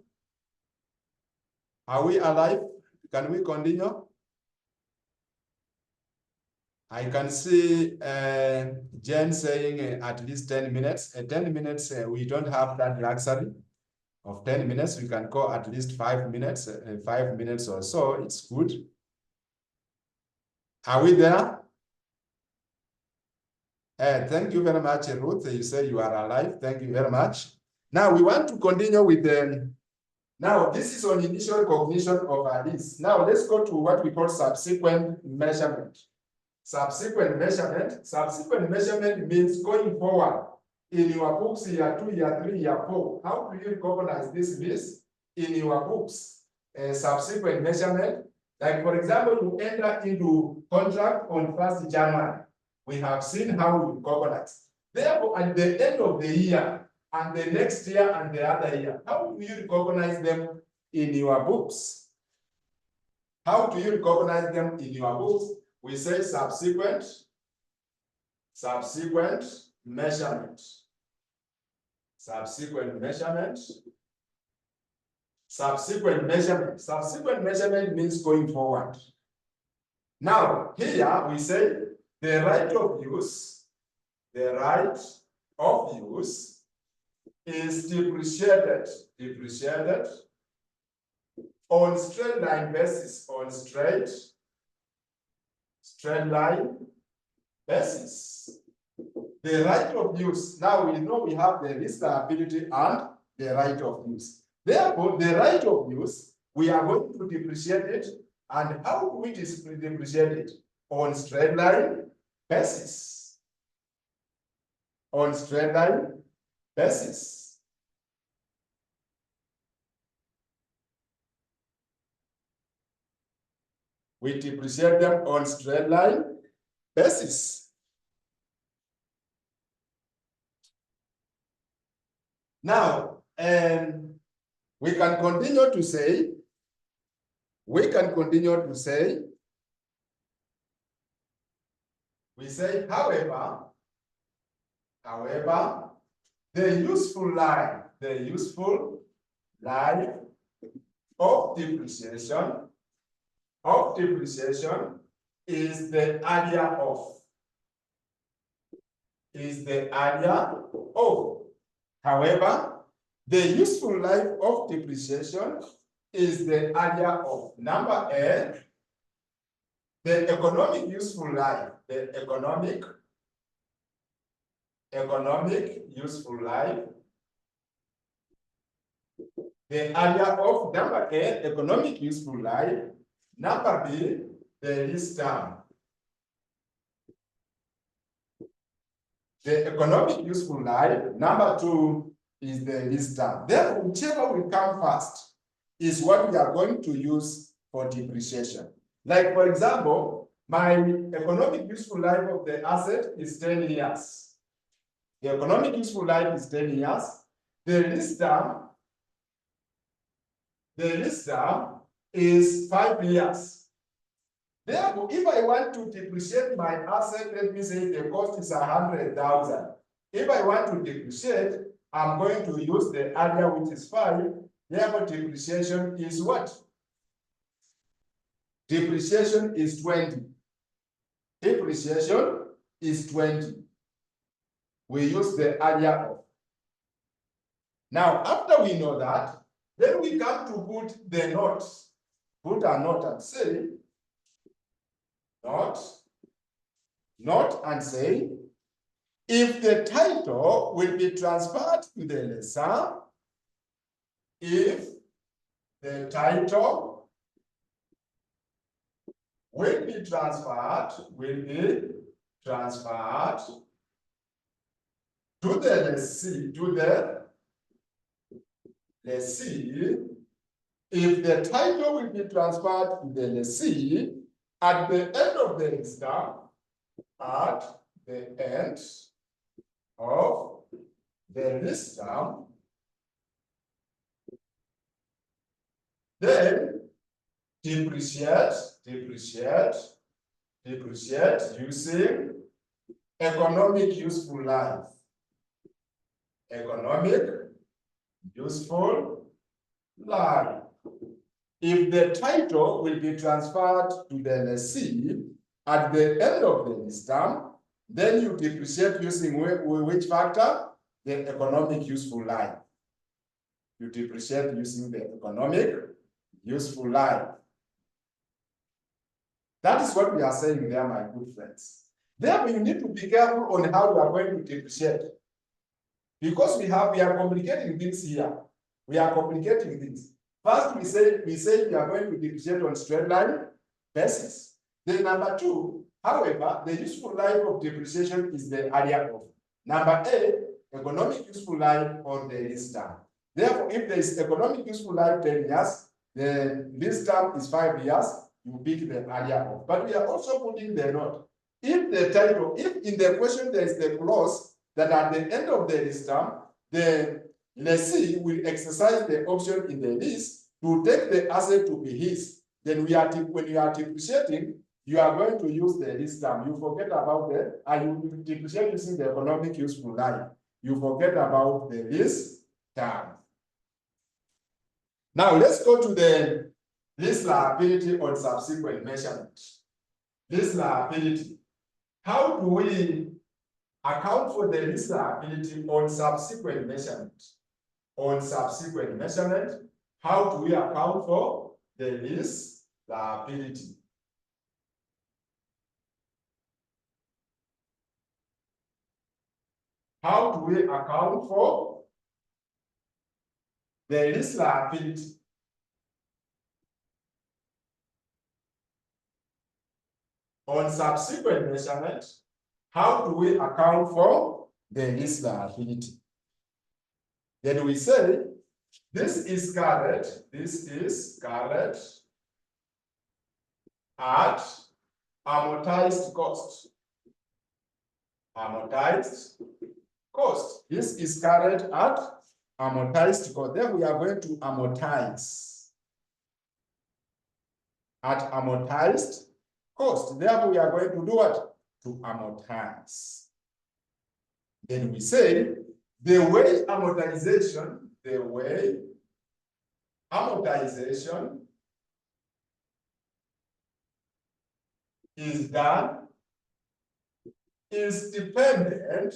Are we alive? Can we continue? I can see Jen saying at least 10 minutes. 10 minutes, we don't have that luxury of 10 minutes. We can go at least 5 minutes, 5 minutes or so. It's good. Are we there? Thank you very much, Ruth. You say you are alive. Thank you very much. Now we want to continue with the, now this is on initial cognition of a list. Now let's go to what we call subsequent measurement. Subsequent measurement means going forward. In your books, year 2, year 3, year 4. How do you recognize this list in your books? Subsequent measurement. Like for example, you enter into contract on 1st January. We have seen how we recognize. Therefore, at the end of the year, and the next year and the other year, how do you recognize them in your books? How do you recognize them in your books? We say subsequent measurement. Subsequent measurement. Subsequent measurement. Subsequent measurement means going forward. Now, here we say the right of use, is depreciated on straight line basis, on straight line basis. The right of use, now we know we have the restability and the right of use. Therefore, the right of use, we are going to depreciate it. And how do we depreciate it? On straight line basis. On straight line basis. We depreciate them on straight line basis. Now, we can continue to say, however, the useful life of depreciation is the area of. However, the useful life of depreciation is the area of. Number A, the economic useful life, the economic useful life, the area of. Number A, economic useful life. Number B, the lease term. The economic useful life. Number 2 is the lease term. Therefore, whichever will come first is what we are going to use for depreciation. Like, for example, my economic useful life of the asset is 10 years. The economic useful life is 10 years. The lease term is 5 years. Therefore, if I want to depreciate my asset, let me say the cost is 100,000. If I want to depreciate, I'm going to use the area which is 5. Therefore, depreciation is what? Depreciation is 20. Depreciation is 20. We use the area of. Now, after we know that, then we come to put the note. Put a note and say, note and say, if the title will be transferred to the lessor, if the title will be transferred to the lessee, if the title will be transferred to the lessee, at the end of the lease term, then depreciate using economic useful life. Economic useful life. If the title will be transferred to the lessee at the end of the lease term, then you depreciate using which factor? The economic useful life. You depreciate using the economic useful life. That is what we are saying there, my good friends. Therefore, you need to be careful on how you are going to depreciate. Because we are complicating things here. We are complicating things. First, we say we are going to depreciate on straight line basis. Then number two, however, the useful life of depreciation is the area of number A, economic useful life or the lease term. Therefore, if there is economic useful life 10 years, the lease term is 5 years, you pick the area of. But we are also putting the note. If in the question there is the clause that at the end of the lease term, the lessee will exercise the option in the lease to take the asset to be his. Then when you are depreciating, you are going to use the lease term. You forget about you depreciate using the economic useful life. You forget about the lease term. Now let's go to the lease liability on subsequent measurement. Lease liability. How do we account for the lease liability on subsequent measurement? On subsequent measurement, how do we account for the lease liability? How do we account for the lease liability? On subsequent measurement, how do we account for the lease liability? Then we say, this is carried at amortized cost. Amortized cost. This is carried at amortized cost. Then we are going to amortize at amortized cost. Therefore, we are going to do what? To amortize. Then we say the way amortization is done is dependent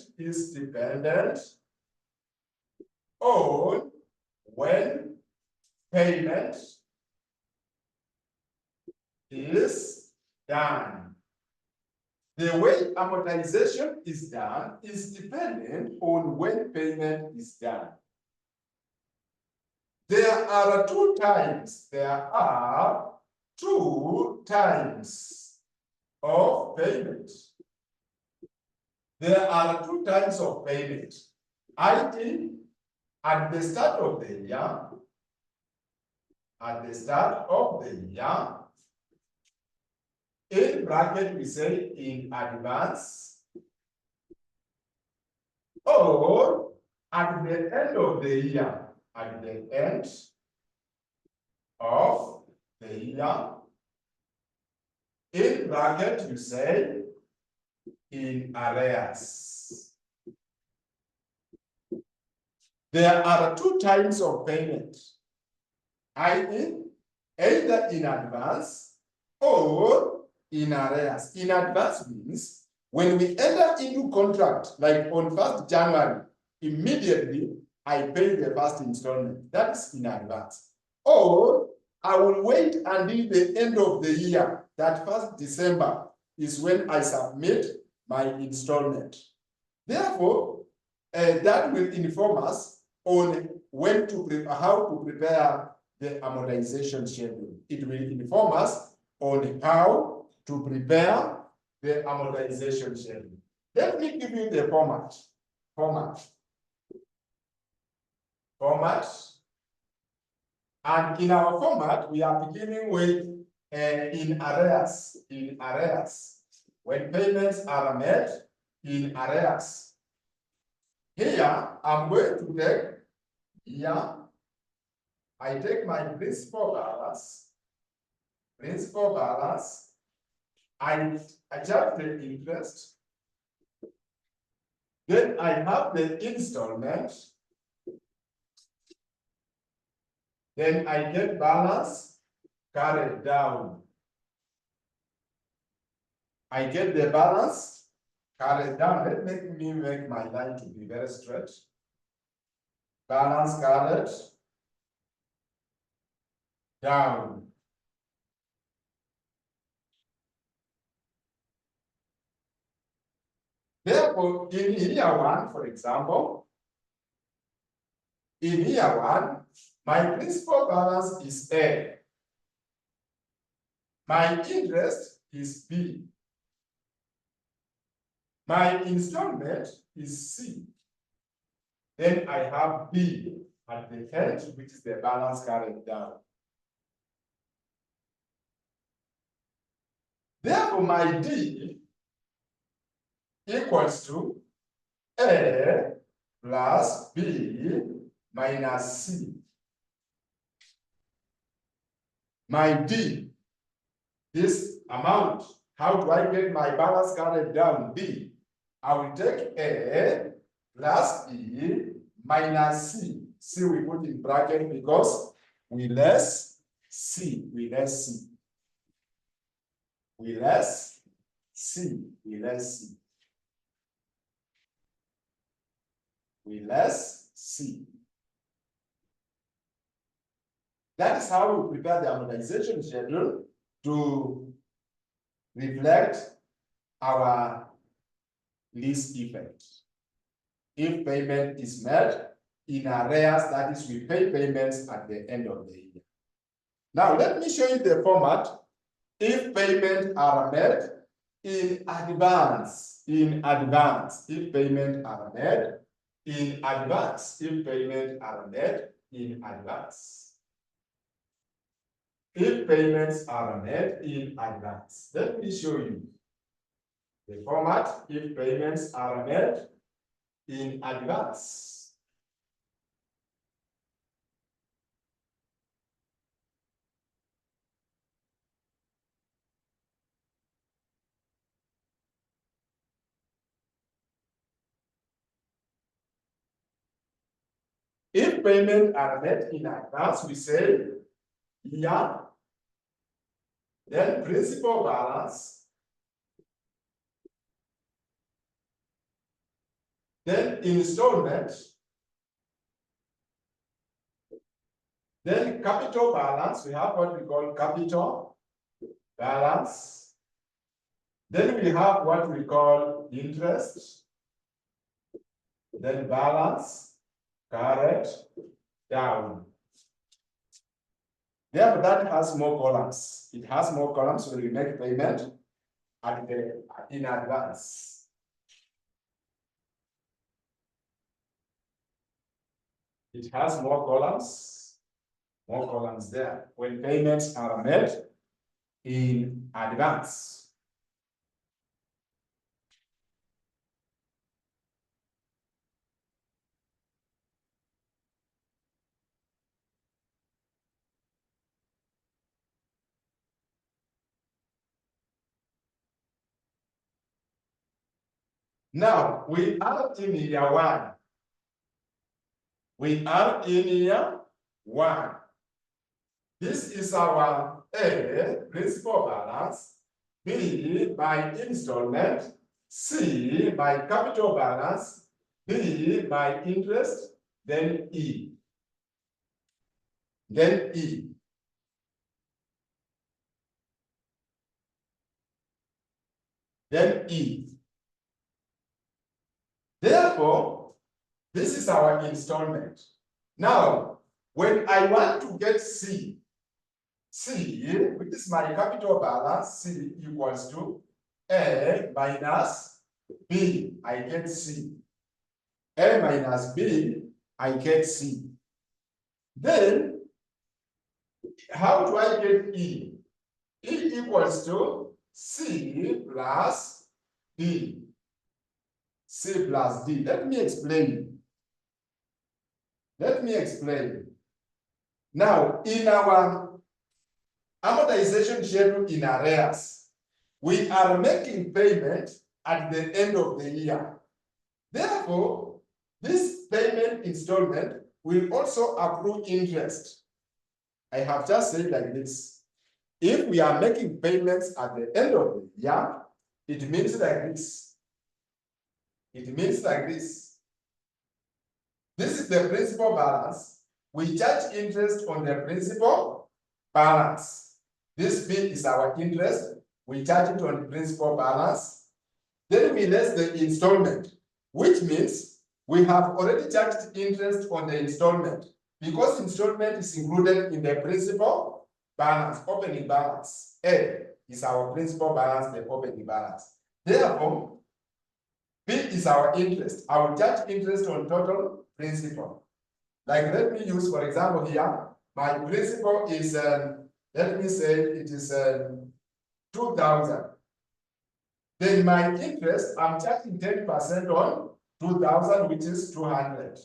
on when payment is done. The way amortization is done is dependent on when payment is done. There are two times of payment. There are two types of payment. i.e., at the start of the year, in bracket we say in advance, or at the end of the year, in bracket you say in arrears. There are two types of payment, i.e., either in advance or in arrears. In advance means when we enter into contract, like on 1st January, immediately I pay the first installment. That's in advance. Or I will wait until the end of the year, that 1st December is when I submit my installment. Therefore, that will inform us on how to prepare the amortization schedule. It will inform us on how to prepare the amortization schedule. Let me give you the format. And in our format, we are beginning with in arrears. When payments are made in arrears. Here, I'm going to take, I take my principal balance, I adjust the interest, then I have the installment, Then I get balance carried down. I get the balance carried down. Let me make my line to be very straight. Balance carried down. Therefore, in year one, for example, in year one, my principal balance is A. My interest is B. My installment is C. Then I have B at the end, which is the balance carried down. Therefore, my D equals to A plus B minus C. My D, this amount, how do I get my balance carried down? B. I will take A plus B minus C. C we put in bracket because we less C. We less C. We less C. We less C. We less C. That is how we prepare the amortization schedule to reflect our lease effect. If payment is made in arrears, that is, we pay payments at the end of the year. Now, let me show you the format. If payments are made in advance, if payments are made in advance, if payments are made in advance. If payments are made in advance. Let me show you the format if payments are made in advance. If payments are made in advance, we say year, then principal balance, then installment, then capital balance. We have what we call capital balance. Then we have what we call interest, then balance carried down. Therefore, that has more columns. It has more columns when we make payment in advance. It has more columns there when payments are made in advance. Now, we are in year one. We are in year one. This is our A, principal balance, B, my installment, C, my capital balance, D, my interest, then E. Then E. Then E. Therefore, this is our installment. Now, when I want to get C, which is my capital balance, C equals to A minus B, I get C. A minus B, I get C. Then, how do I get E? E equals to C plus D. C plus D. Let me explain. Now, in our amortization schedule in arrears, we are making payment at the end of the year. Therefore, this payment installment will also accrue interest. I have just said like this. If we are making payments at the end of the year, it means like this. It means like this. This is the principal balance. We charge interest on the principal balance. This bill is our interest. We charge it on the principal balance. Then we less the installment, which means we have already charged interest on the installment because installment is included in the principal balance, opening balance. A is our principal balance, the opening balance. Therefore, B is our interest. I will charge interest on total principal. Like let me use, for example, here, my principal is, let me say it is 2,000. Then my interest, I'm charging 10% on 2,000, which is 200.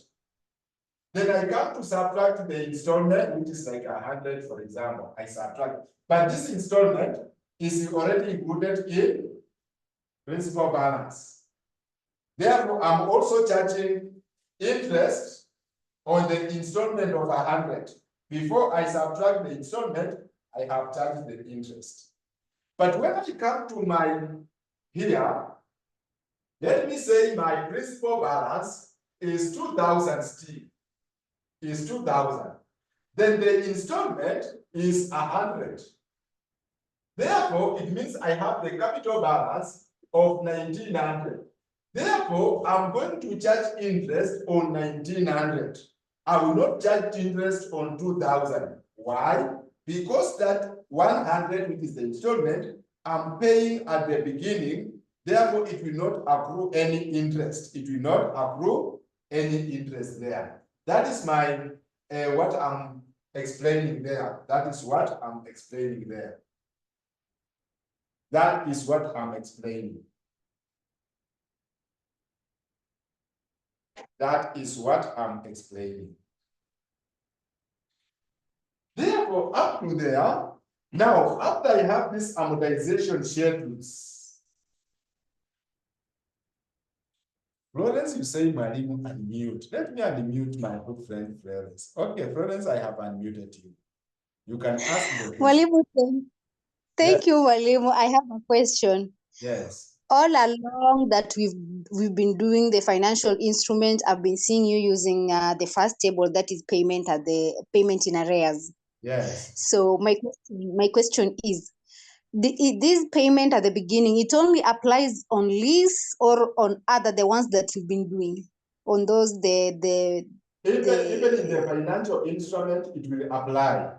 Then I come to subtract the installment, which is like 100, for example. I subtract. But this installment is already included in principal balance. Therefore, I'm also charging interest on the installment of 100. Before I subtract the installment, I have charged the interest. But when I come to my here, let me say my principal balance is 2,000 still, is 2,000. Then the installment is 100. Therefore, it means I have the capital balance of 1,900. Therefore, I'm going to charge interest on 1,900. I will not charge interest on 2,000. Why? Because that 100, which is the installment, I'm paying at the beginning. Therefore, it will not accrue any interest. It will not accrue any interest there. That is my what I'm explaining there. That is what I'm explaining there. That is what I'm explaining. That is what I'm explaining. Therefore, up to there, now after I have this amortization schedules, Florence, you say Mwalimu unmute. Let me unmute my good friend Florence. Okay, Florence, I have unmuted you. You can ask the question. Walimu, thank you, Walimu. I have a question. Yes. All along that we've been doing the financial instrument, I've been seeing you using the first table, that is payment at the payment in arrears. Yes. So my question is, this payment at the beginning, it only applies on lease or on other the ones that we've been doing on those Even in the financial instrument, it will apply.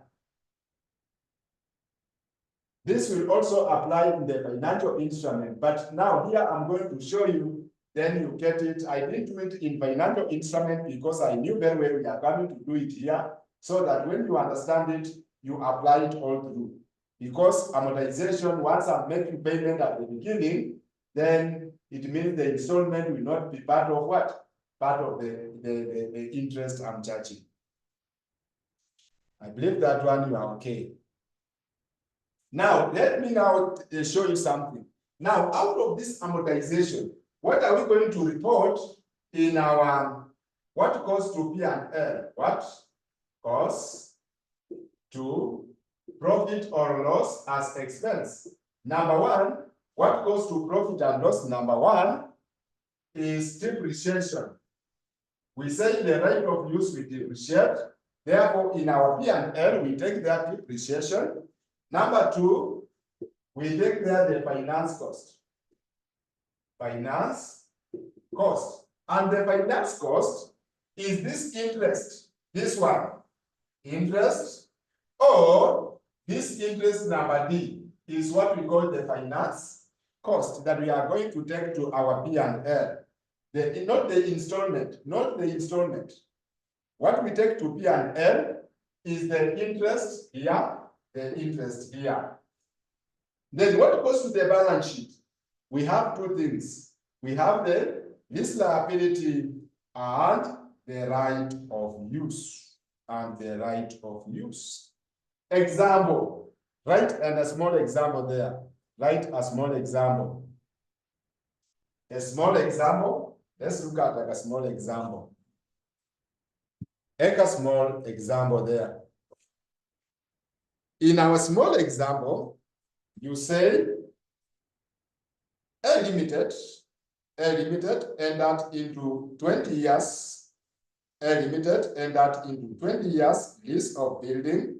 This will also apply in the financial instrument, but now here I'm going to show you, then you get it. I didn't do it in financial instrument because I knew very well we are coming to do it here, so that when you understand it, you apply it all through. Because amortization, once I'm making payment at the beginning, then it means the installment will not be part of what? Part of the interest I'm charging. I believe that one you are okay. Now, let me now show you something. Now, out of this amortization, what are we going to report in our, what goes to P&L? What goes to profit or loss as expense? Number one, what goes to profit and loss? Number one is depreciation. We say the right of use we depreciate. Therefore, in our P&L, we take that depreciation. Number two, we take there the finance cost. Finance cost. And the finance cost is this interest, this one, interest, or this interest number D is what we call the finance cost that we are going to take to our P&L. Not the installment, not the installment. What we take to P&L is the interest here, the interest here. Then what goes to the balance sheet? We have two things. We have the lease liability and the right of use. And the right of use. Example. Write a small example there. Write a small example. A small example. Let's look at like a small example. Take a small example there. In our small example, you say A Limited entered into 20 years, A Limited entered into 20 years lease of building,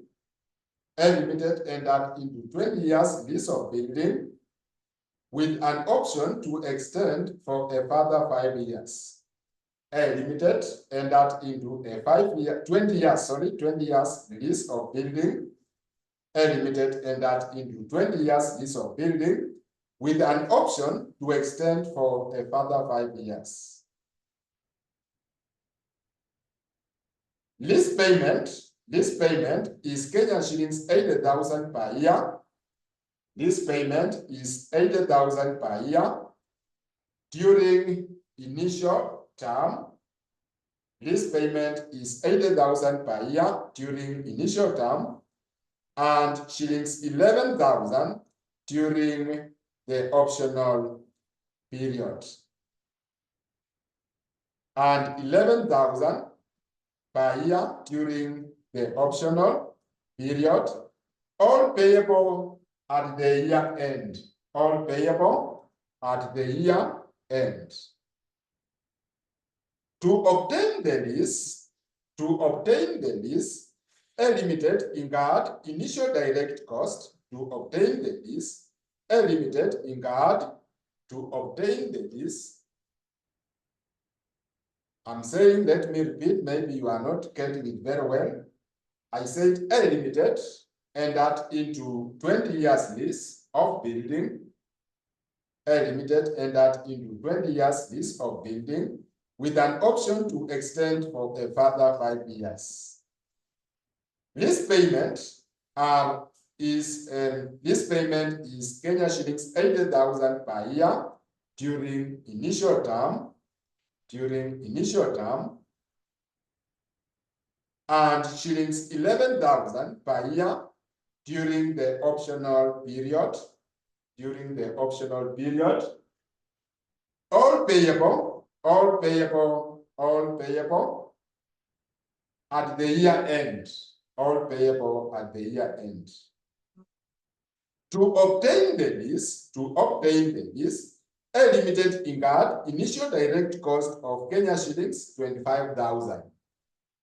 A Limited entered into 20 years lease of building with an option to extend for a further 5 years. A Limited entered into a 20 years lease of building. A Limited entered into 20 years lease of building with an option to extend for a further 5 years. Lease payment is Kenyan shillings 80,000 per year. Lease payment is 80,000 per year during initial term. Lease payment is 80,000 per year during initial term and shillings 11,000 during the optional period. And 11,000 per year during the optional period, all payable at the year end. All payable at the year end. To obtain the lease, A Limited incurred initial direct cost to obtain the lease. A Limited incurred to obtain the lease. I'm saying, let me repeat, maybe you are not getting it very well. I said A Limited entered into 20 years lease of building. A Limited entered into 20 years lease of building with an option to extend for a further 5 years. Lease payment is Kenya shillings 80,000 per year during initial term. And shillings 11,000 per year during the optional period. All payable at the year end. All payable at the year end. To obtain the lease, A Limited incurred initial direct cost of Kenya shillings 25,000.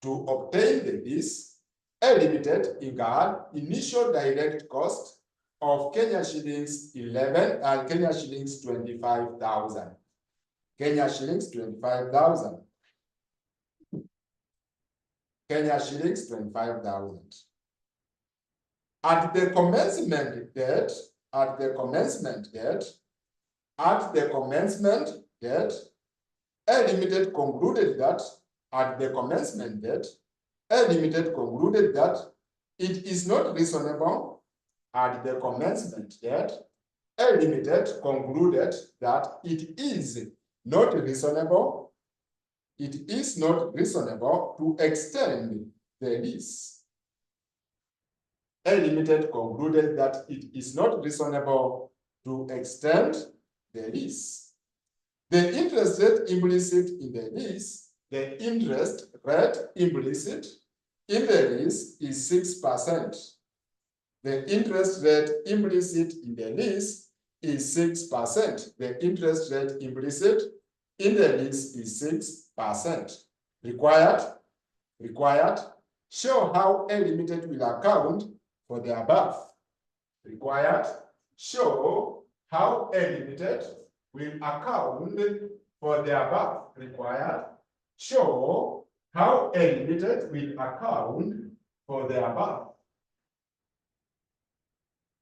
To obtain the lease, A Limited incurred initial direct cost of Kenya shillings 25,000. Kenya shillings 25,000. Kenya shillings 25,000. At the commencement date, A Limited concluded that it is not reasonable. At the commencement date, A Limited concluded that it is not reasonable. It is not reasonable to extend the lease. A Limited concluded that it is not reasonable to extend the lease. The interest rate implicit in the lease, is 6%. The interest rate implicit in the lease is 6%. The interest rate implicit in the lease is 6%. Required. Show how A Limited will account for the above. Required. Show how A Limited will account for the above. Required. Show how A Limited will account for the above.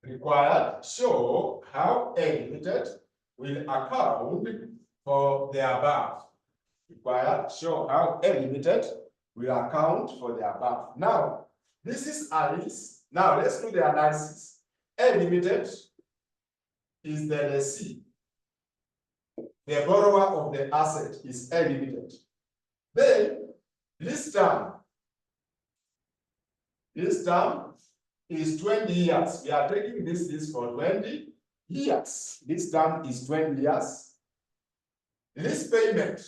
Required. Show how A Limited will account for the above. Required. Show how A Limited will account for the above. Now, this is a lease. Now, let's do the analysis. A Limited is the lessee. The borrower of the asset is A Limited. Then, lease term. This term is 20 years. We are taking this lease for 20 years. This term is 20 years. Lease payment.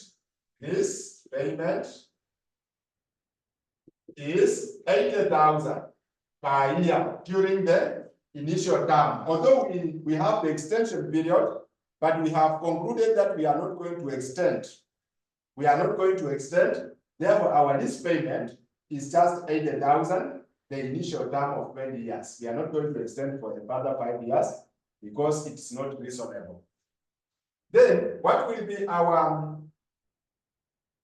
This payment is 80,000. per year during the initial term. Although we have the extension period, but we have concluded that we are not going to extend. We are not going to extend. Therefore, our lease payment is just 80,000, the initial term of 20 years. We are not going to extend for a further 5 years because it's not reasonable. Then, what will be our,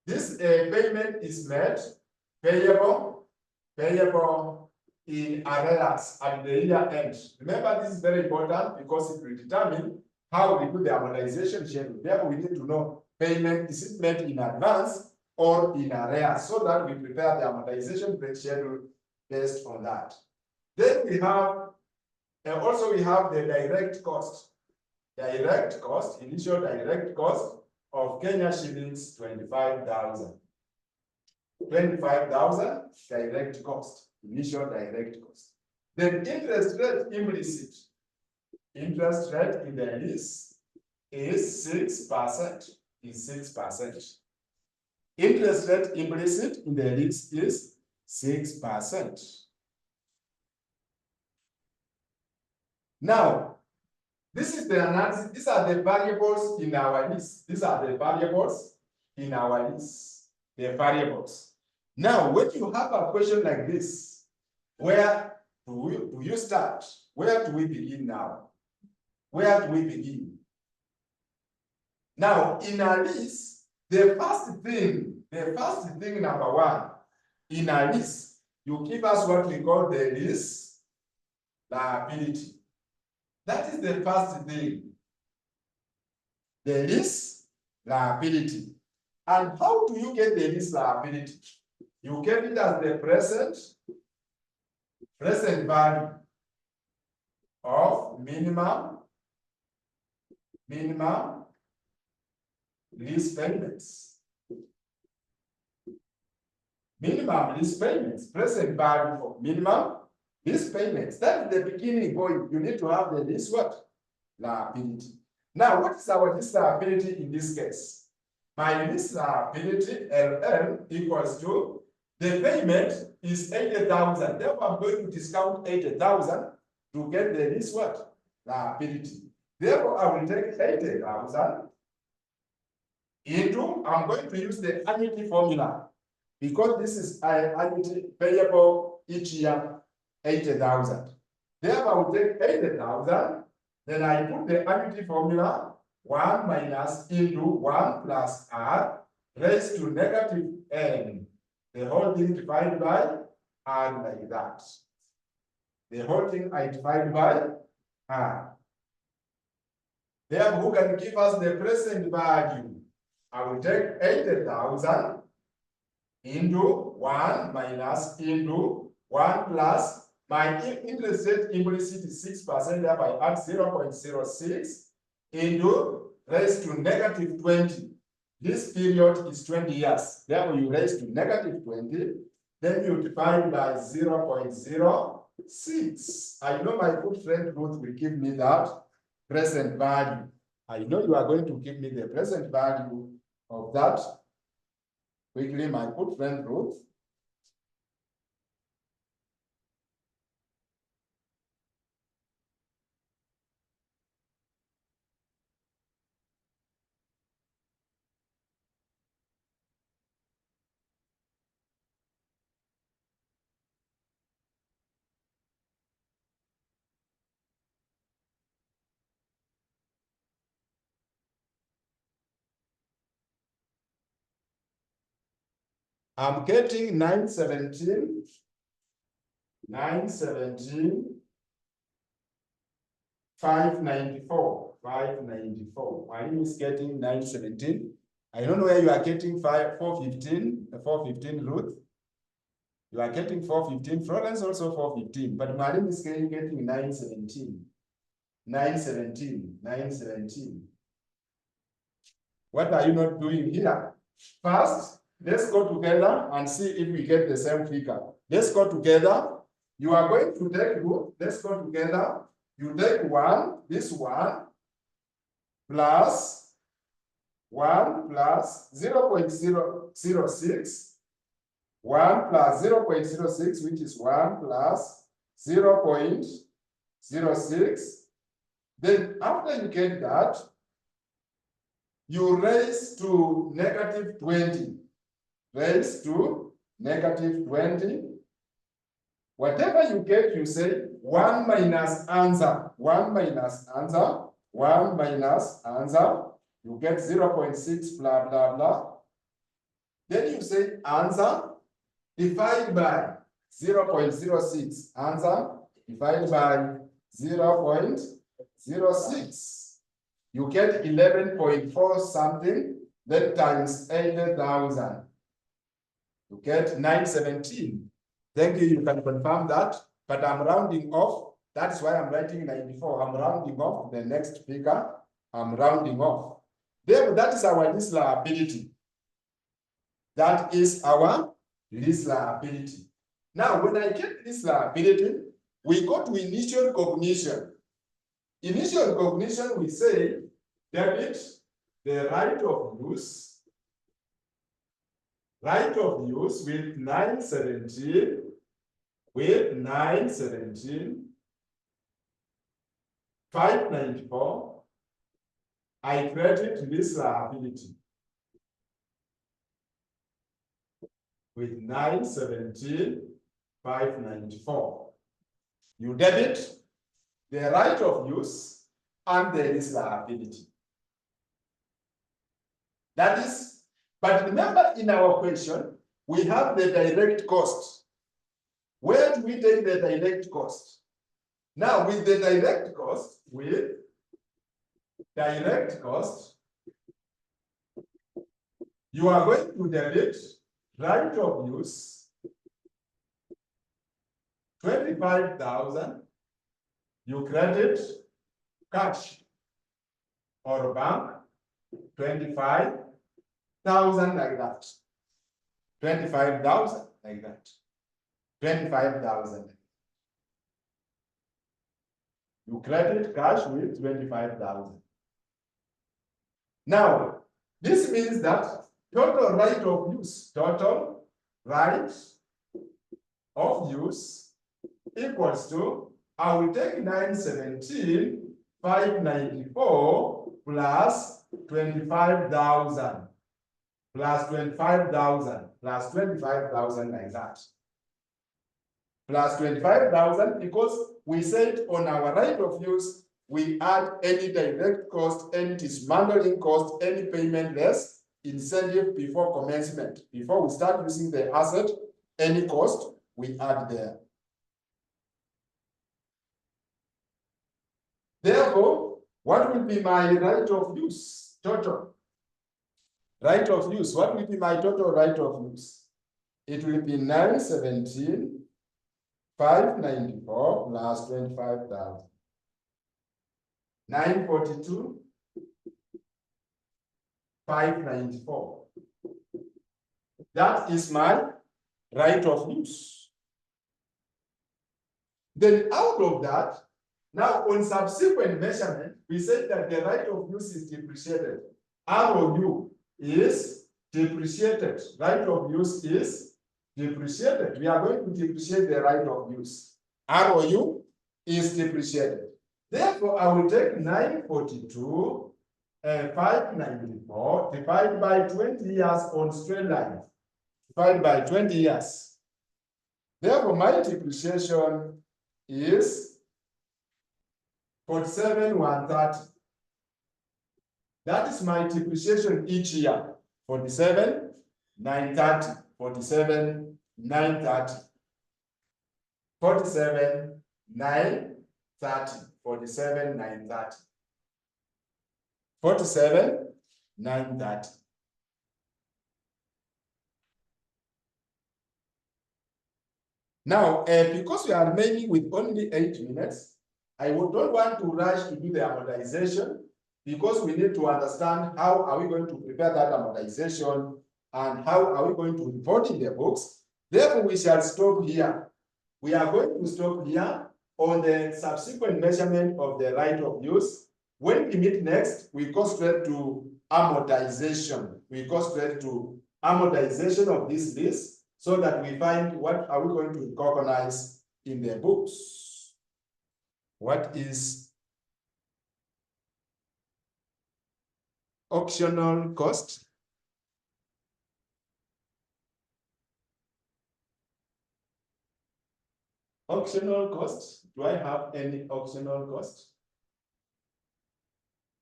this payment is made payable in arrears at the year end. Remember, this is very important because it will determine how we do the amortization schedule. Therefore, we need to know payment, is it made in advance or in arrears, so that we prepare the amortization schedule based on that. Then we have, also we have the direct cost. Initial direct cost of Kenya shillings 25,000. 25,000 direct cost, initial direct cost. Then interest rate implicit. Interest rate in the lease is 6%. Interest rate implicit in the lease is 6%. Now, this is the analysis. These are the variables in our lease. These are the variables in our lease. The variables. Now, when you have a question like this, where do you start? Where do we begin now? Where do we begin? Now, in a lease, the first thing, number one, in a lease, you give us what we call the lease liability. That is the first thing. The lease liability. And how do you get the lease liability? You get it as the present value of minimum lease payments. Minimum lease payments, present value of minimum lease payments. That's the beginning point. You need to have the lease what? Liability. Now, what is our lease liability in this case? My lease liability, LL, equals to, the payment is 80,000. Therefore, I'm going to discount 80,000 to get the lease what? Liability. Therefore, I will take 80,000 into, I'm going to use the annuity formula because this is annuity payable each year, 80,000. Therefore, I will take 80,000, then I put the annuity formula 1 minus into 1 plus R raised to negative n. The whole thing divided by R like that. The whole thing I divide by R. Therefore, who can give us the present value? I will take 80,000 into 1 minus into 1 plus my interest rate implicit is 6%, therefore I add 0.06 into raised to negative 20. This period is 20 years. Therefore, you raise to negative 20, then you divide by 0.06. I know my good friend Ruth will give me that present value. I know you are going to give me the present value of that. Quickly, my good friend Ruth. I'm getting 917, 594. My name is getting 917. I don't know where you are getting 415, Ruth. You are getting 415. Florence also 415, but my name is getting 917. 917. What are you not doing here? First, let's go together and see if we get the same figure. Let's go together. You are going to take Ruth. Let's go together. You take 1, this 1, plus 1 plus 0.006. 1 plus 0.06, which is 1 plus 0.06. Then after you get that, you raise to -20. Raise to -20. Whatever you get, you say 1 minus answer. 1 minus answer. 1 minus answer. You get 0.6 blah blah blah. Then you say answer divided by 0.06. Answer divided by 0.06. You get 11.4 something. Then times 80,000. You get 917. Thank you. You can confirm that. But I'm rounding off. That's why I'm writing 94. I'm rounding off the next figure. I'm rounding off. Then that is our lease liability. That is our lease liability. Now, when I get lease liability, we go to initial cognition. Initial cognition, we say debit the right of use. Right of use with 917. With 917. 594. I credit lease liability with 917, 594. You debit the right of use and the lease liability. That is, but remember in our question, we have the direct cost. Where do we take the direct cost? Now with the direct cost, you are going to debit right of use 25,000. You credit cash or bank 25,000 like that. 25,000 like that. 25,000. You credit cash with 25,000. Now, this means that total right of use, total right of use equals to, I will take 917, 594 plus 25,000 plus 25,000 plus 25,000 like that. Plus 25,000 because we said on our right of use, we add any direct cost, any dismantling cost, any payment less incentive before commencement. Before we start using the asset, any cost we add there. Therefore, what will be my right of use total? Right of use, what will be my total right of use? It will be 917, 594 plus 25,000. 942, 594. That is my right of use. Then out of that, now on subsequent measurement, we say that the right of use is depreciated. ROU is depreciated. Right of use is depreciated. We are going to depreciate the right of use. ROU is depreciated. Therefore, I will take 942 and 594 divided by 20 years on straight line. Divided by 20 years. Therefore, my depreciation is 47,130. That is my depreciation each year. 47,930. 47,930. 47,930. 47,930. 47,930. Now, because we are remaining with only 8 minutes, I don't want to rush to do the amortization because we need to understand how are we going to prepare that amortization and how are we going to report in the books. Therefore, we shall stop here. We are going to stop here on the subsequent measurement of the right of use. When we meet next, we go straight to amortization. We go straight to amortization of this list so that we find what are we going to recognize in the books. What is optional cost? Optional cost? Do I have any optional cost?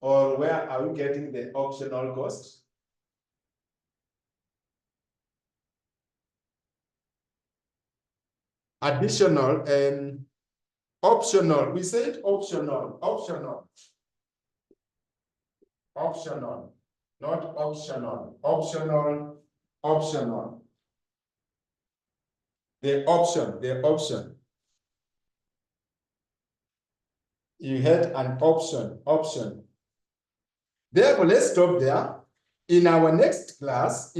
Or where are we getting the optional cost? Additional and optional. We said optional, optional, optional, not optional, optional, optional. The option, the option. You had an option, option. Therefore, let's stop there. In our next class,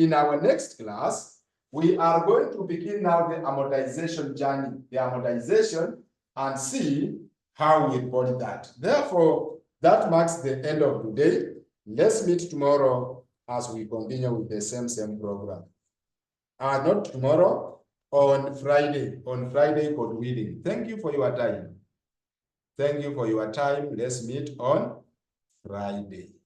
we are going to begin now the amortization journey, the amortization, and see how we report that. Therefore, that marks the end of today. Let's meet tomorrow as we continue with the same program. Not tomorrow, on Friday, God willing. Thank you for your time. Thank you for your time. Let's meet on Friday.